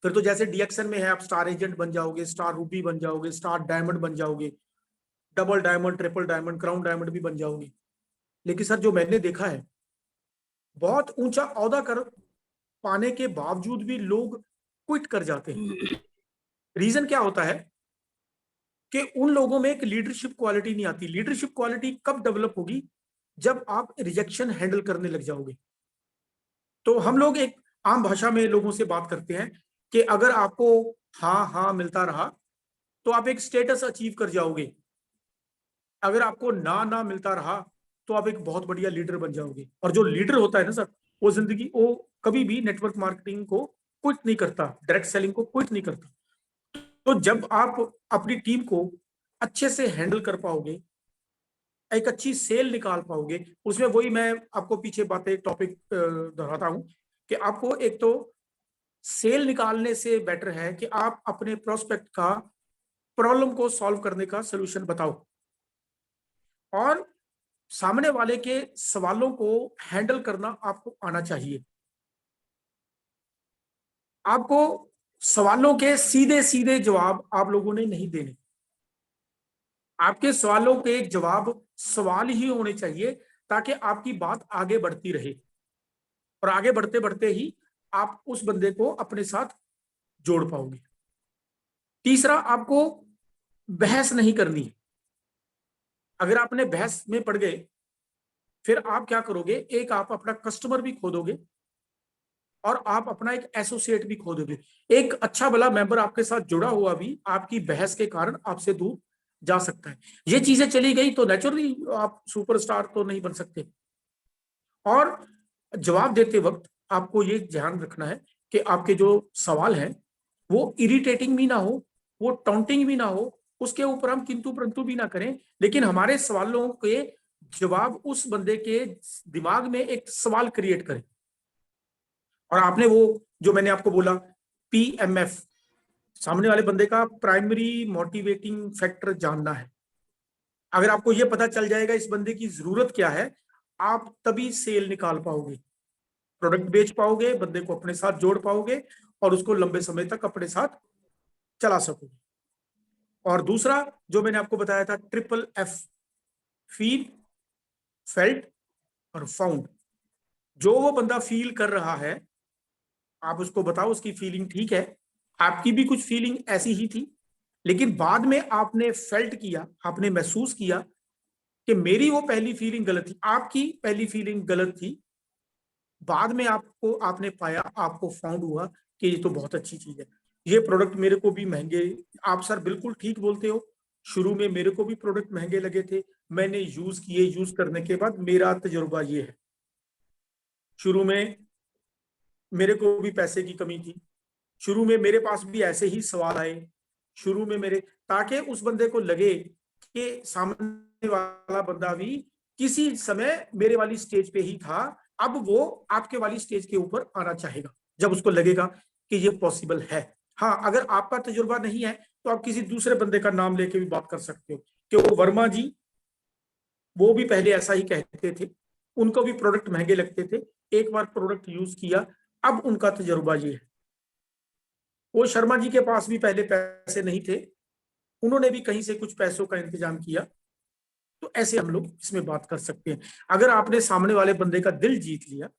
फिर तो जैसे डीएक्शन में है आप स्टार एजेंट बन जाओगे, स्टार रूबी बन जाओगे, स्टार डायमंड बन जाओगे, double diamond, triple diamond, crown diamond भी बन जाओगे। लेकिन सर जो मैंने देखा है, बहुत ऊंचा औहदा कर पाने के बावजूद भी लोग क्विट कर जाते हैं। रीजन क्या होता है कि उन लोगों में एक लीडरशिप क्वालिटी नहीं आती। लीडरशिप क्वालिटी कब डेवलप होगी? जब आप रिजेक्शन हैंडल करने लग जाओगे। तो हम लोग एक आम भाषा में लोगों से बात करते हैं कि अगर आपको हाँ हाँ मिलता रहा तो आप एक स्टेटस अचीव कर जाओगे, अगर आपको ना ना मिलता रहा तो आप एक बहुत बढ़िया लीडर बन जाओगे। और जो लीडर होता है ना सर, वो जिंदगी वो कभी भी नेटवर्क मार्केटिंग को क्विट नहीं करता, डायरेक्ट सेलिंग को क्विट नहीं करता। तो जब आप अपनी टीम को अच्छे से हैंडल कर पाओगे, एक अच्छी सेल निकाल पाओगे, उसमें वही मैं आपको पीछे बातें टॉपिक दोहराता हूं कि आपको एक तो सेल निकालने से बेटर है कि आप अपने प्रोस्पेक्ट का प्रॉब्लम को सॉल्व करने का सोल्यूशन बताओ, और सामने वाले के सवालों को हैंडल करना आपको आना चाहिए। आपको सवालों के सीधे सीधे जवाब आप लोगों ने नहीं देने। आपके सवालों के जवाब सवाल ही होने चाहिए, ताकि आपकी बात आगे बढ़ती रहे, और आगे बढ़ते बढ़ते ही आप उस बंदे को अपने साथ जोड़ पाओगे। तीसरा, आपको बहस नहीं करनी है। अगर आपने बहस में पड़ गए, फिर आप क्या करोगे, एक आप अपना कस्टमर भी खो दोगे और आप अपना एक एसोसिएट भी खो दोगे। एक अच्छा भला मेंबर आपके साथ जुड़ा हुआ भी आपकी बहस के कारण आपसे दूर जा सकता है। ये चीजें चली गई तो नेचुरली आप सुपरस्टार तो नहीं बन सकते। और जवाब देते वक्त आपको ये ध्यान रखना है कि आपके जो सवाल हैं वो इरिटेटिंग भी ना हो, वो टॉन्टिंग भी ना हो, उसके ऊपर हम किंतु परंतु भी ना करें, लेकिन हमारे सवालों के जवाब उस बंदे के दिमाग में एक सवाल क्रिएट करें। और आपने वो जो मैंने आपको बोला PMF, सामने वाले बंदे का प्राइमरी मोटिवेटिंग फैक्टर जानना है। अगर आपको ये पता चल जाएगा इस बंदे की जरूरत क्या है, आप तभी सेल निकाल पाओगे, प्रोडक्ट बेच पाओगे, बंदे को अपने साथ जोड़ पाओगे और उसको लंबे समय तक अपने साथ चला सकोगे। और दूसरा जो मैंने आपको बताया था, FFF, फील, फेल्ट और फाउंड। जो वो बंदा फील कर रहा है, आप उसको बताओ उसकी फीलिंग ठीक है, आपकी भी कुछ फीलिंग ऐसी ही थी, लेकिन बाद में आपने फेल्ट किया, आपने महसूस किया कि मेरी वो पहली फीलिंग गलत थी, आपकी पहली फीलिंग गलत थी, बाद में आपको आपने पाया, आपको फाउंड हुआ कि ये तो बहुत अच्छी चीज है, ये प्रोडक्ट मेरे को भी महंगे, आप सर बिल्कुल ठीक बोलते हो, शुरू में मेरे को भी प्रोडक्ट महंगे लगे थे, मैंने यूज किए, यूज करने के बाद मेरा तजुर्बा ये है, शुरू में मेरे को भी पैसे की कमी थी, शुरू में मेरे पास भी ऐसे ही सवाल आए, शुरू में मेरे, ताकि उस बंदे को लगे कि सामने वाला बंदा भी किसी समय मेरे वाली स्टेज पे ही था, अब वो आपके वाली स्टेज के ऊपर आना चाहेगा जब उसको लगेगा कि ये पॉसिबल है। हाँ, अगर आपका तजुर्बा नहीं है तो आप किसी दूसरे बंदे का नाम लेके भी बात कर सकते हो कि वो वर्मा जी, वो भी पहले ऐसा ही कहते थे, उनको भी प्रोडक्ट महंगे लगते थे, एक बार प्रोडक्ट यूज किया, अब उनका तजुर्बा ये है। वो शर्मा जी के पास भी पहले पैसे नहीं थे, उन्होंने भी कहीं से कुछ पैसों का इंतजाम किया। तो ऐसे हम लोग इसमें बात कर सकते हैं। अगर आपने सामने वाले बंदे का दिल जीत लिया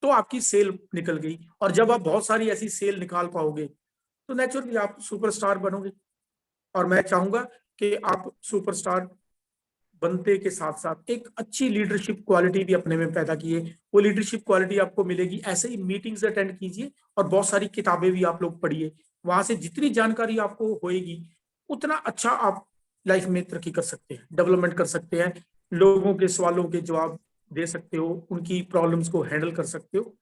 तो आपकी सेल निकल गई, और जब आप बहुत सारी ऐसी सेल निकाल पाओगे तो नेचुरली आप सुपरस्टार बनोगे। और मैं चाहूंगा कि आप सुपरस्टार बनते के साथ साथ एक अच्छी लीडरशिप क्वालिटी भी अपने में पैदा किए। वो लीडरशिप क्वालिटी आपको मिलेगी ऐसे ही मीटिंग्स अटेंड कीजिए और बहुत सारी किताबें भी आप लोग पढ़िए, वहां से जितनी जानकारी आपको होएगी उतना अच्छा आप लाइफ में तरक्की कर सकते हैं, डेवलपमेंट कर सकते हैं, लोगों के सवालों के जवाब दे सकते हो, उनकी प्रॉब्लम्स को हैंडल कर सकते हो,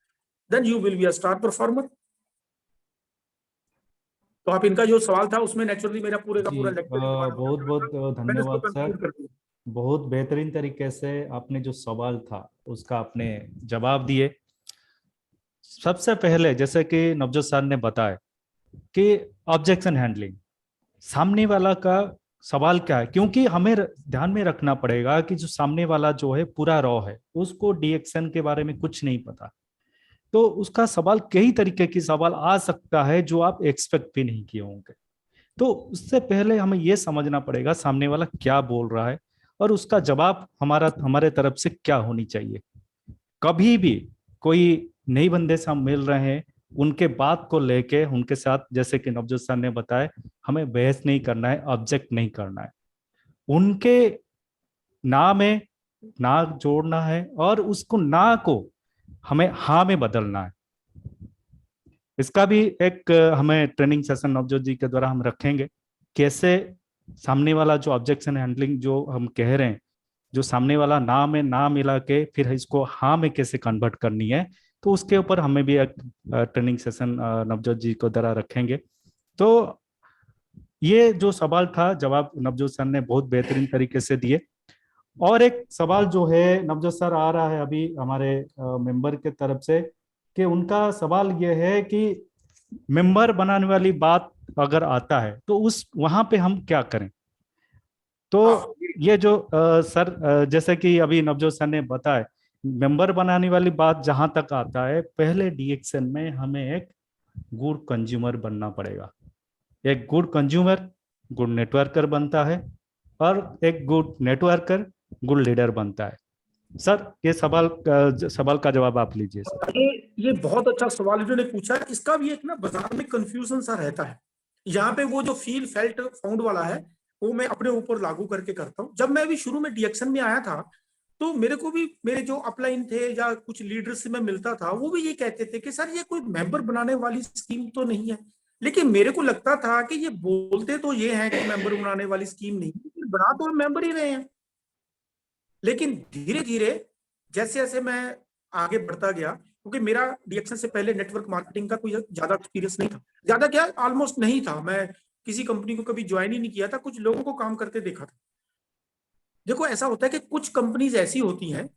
then you will be a star performer. तो आप इनका जो सवाल था उसमें नेचुरली मेरा पूरे का जी पूरा लेक्चर के बारे में बहुत बहुत मैंने उसको धन्यवाद सर। कंक्लूड कर दिया। बहुत बेहतरीन तरीके से आपने जो सवाल था उसका आपने जवाब दिए। सबसे पहले जैसे कि नवजोत सर ने बताया कि ऑब्जेक्शन हैंडलिंग, सामने वाला का सवाल क्या है, क्योंकि हमें ध्यान में रखना पड़ेगा कि जो सामने वाला जो है पूरा रॉ है, उसको डीएक्शन के बारे में कुछ नहीं पता, तो उसका सवाल कई तरीके की सवाल आ सकता है जो आप एक्सपेक्ट भी नहीं किए होंगे। तो उससे पहले हमें यह समझना पड़ेगा सामने वाला क्या बोल रहा है और उसका जवाब हमारे तरफ से क्या होनी चाहिए। कभी भी कोई नई बंदे से हम मिल रहे हैं, उनके बात को लेके उनके साथ, जैसे कि नवजोत सर ने बताया, हमें बहस नहीं करना है, ऑब्जेक्ट नहीं करना है, उनके ना में ना जोड़ना है और उसको ना को हमें हाँ में बदलना है। इसका भी एक हमें ट्रेनिंग सेशन नवजोत जी के द्वारा हम रखेंगे, कैसे सामने वाला जो ऑब्जेक्शन हैंडलिंग जो हम कह रहे हैं, जो सामने वाला ना में ना मिला के फिर इसको हाँ में कैसे कन्वर्ट करनी है, तो उसके ऊपर हमें भी एक ट्रेनिंग सेशन नवजोत जी को द्वारा रखेंगे। तो ये जो सवाल था, जवाब नवजोत सर ने बहुत बेहतरीन तरीके से दिए। और एक सवाल जो है नवजोत सर आ रहा है अभी हमारे मेंबर के तरफ से, कि उनका सवाल ये है कि मेंबर बनाने वाली बात अगर आता है तो उस वहां पे हम क्या करें। तो हाँ, ये जो सर जैसे कि अभी नवजोत सर ने बताया, मेंबर बनाने वाली बात जहां तक आता है, पहले डीएक्सन में हमें एक गुड कंज्यूमर बनना पड़ेगा। एक गुड कंज्यूमर गुड नेटवर्कर बनता है, और एक गुड नेटवर्कर गुड लीडर बनता है। सर ये सवाल का जवाब आप लीजिए सर। ये बहुत अच्छा सवाल इन्होंने पूछा है। इसका भी एक ना बाजार में कंफ्यूजन सा रहता है। यहाँ पे वो जो फील फेल्ट फाउंड वाला है वो मैं अपने ऊपर लागू करके करता हूँ। जब मैं अभी शुरू में डीएक्शन में आया था तो मेरे को भी मेरे जो अपलाइन थे या कुछ लीडर्स से मैं मिलता था, वो भी ये कहते थे कि सर ये कोई मेंबर बनाने वाली स्कीम तो नहीं है। लेकिन मेरे को लगता था कि ये बोलते तो ये है कि मेंबर बनाने वाली स्कीम नहीं है, बना तो हम मेंबर ही रहे हैं। लेकिन धीरे धीरे जैसे जैसे मैं आगे बढ़ता गया, क्योंकि मेरा डीएक्शन से पहले नेटवर्क मार्केटिंग का कोई ज्यादा एक्सपीरियंस नहीं था, ज्यादा क्या ऑलमोस्ट नहीं था। मैं किसी कंपनी को कभी ज्वाइन ही नहीं किया था, कुछ लोगों को काम करते देखा था। देखो ऐसा होता है कि कुछ कंपनीज ऐसी होती हैं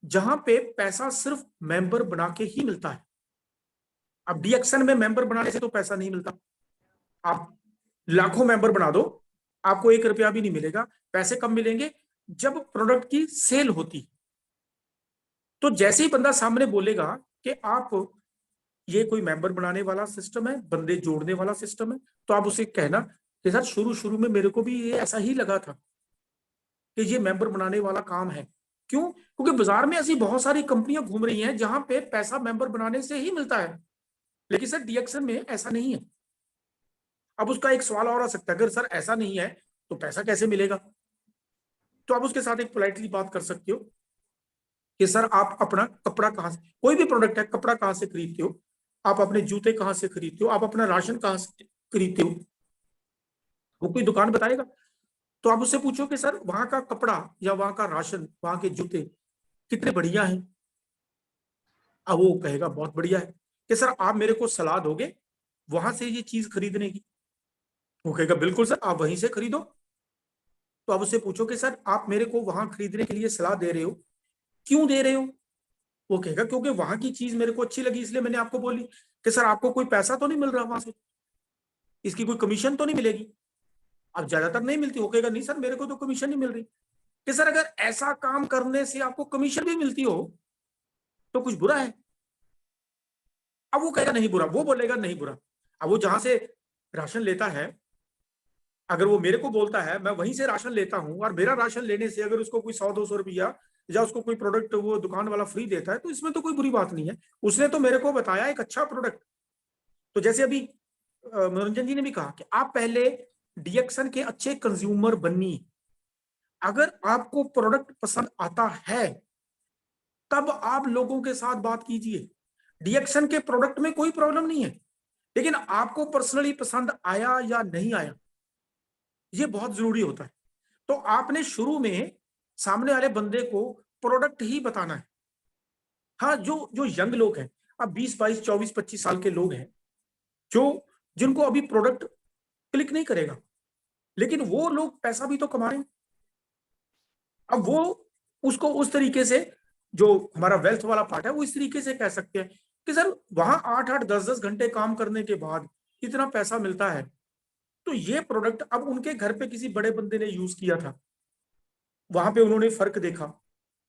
जहां पे पैसा सिर्फ मेंबर बना के ही मिलता है। अब डीएक्शन में मेंबर बनाने से तो पैसा नहीं मिलता। आप लाखों मेंबर बना दो, आपको 1 रुपया भी नहीं मिलेगा। पैसे कब मिलेंगे? जब प्रोडक्ट की सेल होती। तो जैसे ही बंदा सामने बोलेगा कि आप ये कोई मेंबर बनाने वाला सिस्टम है, बंदे जोड़ने वाला सिस्टम है, तो आप उसे कहना कि सर शुरू शुरू में मेरे को भी ये ऐसा ही लगा था कि ये मेंबर बनाने वाला काम है। क्यों? क्योंकि बाजार में ऐसी बहुत सारी कंपनियां घूम रही हैं जहां पे पैसा मेंबर बनाने से ही मिलता है, लेकिन सर डीएक्शन में ऐसा नहीं है। अब उसका एक सवाल और आ सकता है, अगर सर ऐसा नहीं है तो पैसा कैसे मिलेगा? तो आप उसके साथ एक पोलाइटली बात कर सकते हो कि सर आप अपना कपड़ा कहाँ से, कोई भी प्रोडक्ट है, कपड़ा कहाँ से खरीदते हो, आप अपने जूते कहाँ से खरीदते हो, आप अपना राशन कहाँ से खरीदते हो, वो कोई दुकान बताएगा? तो आप उससे पूछो कि सर वहां का कपड़ा या वहां का राशन, वहां के जूते कितने बढ़िया हैं। अब वो कहेगा बहुत बढ़िया है। कि सर आप मेरे को सलाह दोगे वहां से ये चीज खरीदने की? वो कहेगा बिल्कुल सर, आप वहीं से खरीदो। तो आप उससे पूछो कि सर आप मेरे को वहां खरीदने के लिए सलाह दे रहे हो, क्यों दे रहे हो? वो कहेगा क्योंकि वहां की चीज मेरे को अच्छी लगी इसलिए मैंने आपको बोली। कि सर आपको कोई पैसा तो नहीं मिल रहा वहां से, इसकी कोई कमीशन तो नहीं मिलेगी? अब ज्यादातर नहीं मिलती। वो कहेगा नहीं सर मेरे को तो कमीशन नहीं मिल रही। कि सर अगर ऐसा काम करने से आपको कमीशन भी मिलती हो तो कुछ बुरा है? अब वो कहेगा नहीं बुरा, वो बोलेगा नहीं बुरा। अब वो जहां से राशन लेता है, अगर वो मेरे को बोलता है मैं वहीं से राशन लेता हूं, और मेरा राशन लेने से अगर उसको कोई 100-200 रुपया या उसको कोई प्रोडक्ट वो दुकान वाला फ्री देता है, तो इसमें तो कोई बुरी बात नहीं है। उसने तो मेरे को बताया एक अच्छा प्रोडक्ट। तो जैसे अभी मनोरंजन जी ने भी कहा कि आप पहले डीएक्शन के अच्छे कंज्यूमर बनिए। अगर आपको प्रोडक्ट पसंद आता है तब आप लोगों के साथ बात कीजिए। डीएक्शन के प्रोडक्ट में कोई प्रॉब्लम नहीं है, लेकिन आपको पर्सनली पसंद आया या नहीं आया, ये बहुत जरूरी होता है। तो आपने शुरू में सामने वाले बंदे को प्रोडक्ट ही बताना है। हाँ, जो जो यंग लोग हैं, अब 20, 22, 24, 25 साल के लोग हैं जो जिनको अभी प्रोडक्ट क्लिक नहीं करेगा, लेकिन वो लोग पैसा भी तो कमा रहे हैं। अब वो उसको उस तरीके से, जो हमारा वेल्थ वाला पार्ट है, वो इस तरीके से कह सकते हैं कि सर वहां 8-8, 10-10 घंटे काम करने के बाद इतना पैसा मिलता है, तो ये प्रोडक्ट अब उनके घर पे किसी बड़े बंदे ने यूज किया था, वहां पे उन्होंने फर्क देखा,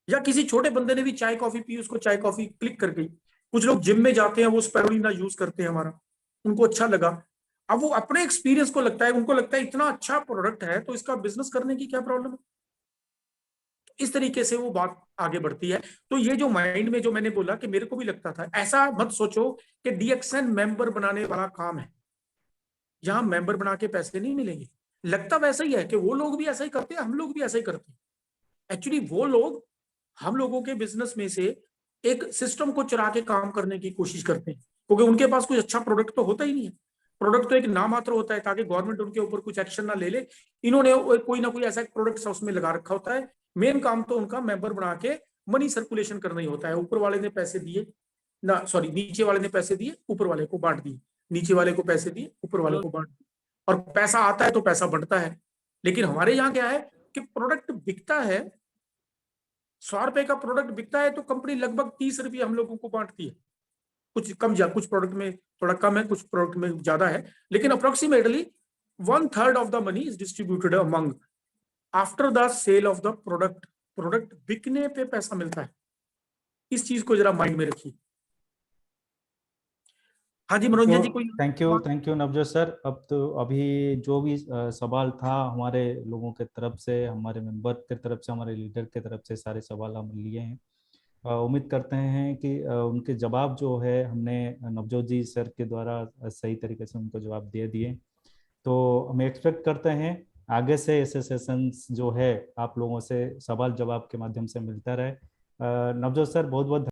या किसी छोटे बंदे ने भी चाय कॉफी पी, उसको चाय कॉफी क्लिक कर गई। कुछ लोग जिम में जाते हैं, वो स्पाइरुलिना यूज करते हैं हमारा, उनको अच्छा लगा। अब वो अपने एक्सपीरियंस को लगता है, उनको लगता है इतना अच्छा प्रोडक्ट है तो इसका बिजनेस करने की क्या प्रॉब्लम है। इस तरीके से वो बात आगे बढ़ती है। तो ये जो माइंड में जो मैंने बोला कि मेरे को भी लगता था, ऐसा मत सोचो कि डीएक्शन मेंबर बनाने वाला काम है, यहां मेंबर बना के पैसे नहीं मिलेंगे। लगता वैसा ही है कि वो लोग भी ऐसा ही करते हैं, हम लोग भी ऐसा ही करते हैं। एक्चुअली वो लोग हम लोगों के बिजनेस में से एक सिस्टम को चुरा के काम करने की कोशिश करते हैं, क्योंकि उनके पास कुछ अच्छा प्रोडक्ट तो होता ही नहीं है। प्रोडक्ट तो एक नाम मात्र होता है ताकि गवर्नमेंट उनके ऊपर कुछ एक्शन ना ले ले। इन्होंने कोई ना कोई ऐसा प्रोडक्ट उसमें लगा रखा होता है, मेन काम तो उनका मेंबर बना के मनी सर्कुलेशन करना ही होता है। ऊपर वाले ने पैसे दिए ना, सॉरी, नीचे वाले ने पैसे दिए, ऊपर वाले को बांट दिए, नीचे वाले को पैसे दिए, ऊपर वाले को बांट दिए, और पैसा आता है तो पैसा बढ़ता है। लेकिन हमारे यहाँ क्या है कि प्रोडक्ट बिकता है, 100 रुपए का प्रोडक्ट बिकता है तो कंपनी लगभग 30 रुपये हम लोगों को बांटती है। कुछ कम, कुछ प्रोडक्ट में थोड़ा कम है, कुछ प्रोडक्ट में ज्यादा है, लेकिन approximately 1/3 of the money is distributed among after the sale of the product. Product बिकने पे पैसा मिलता है, इस चीज को जरा माइंड में रखिए। हाँ जी मनोरंजन जी, कोई थैंक यू नवजोत सर। अब तो अभी जो भी सवाल था हमारे लोगों के तरफ से, हमारे मेंबर के तरफ से, हमारे लीडर के तरफ से, सारे सवाल हम लिए हैं। उम्मीद करते हैं कि उनके जवाब जो है हमने नवजोत जी सर के द्वारा सही तरीके से उनको जवाब दे दिए। तो हम एक्सपेक्ट करते हैं आगे से ऐसे सेशंस जो है आप लोगों से सवाल जवाब के माध्यम से मिलता रहे। नवजोत सर बहुत बहुत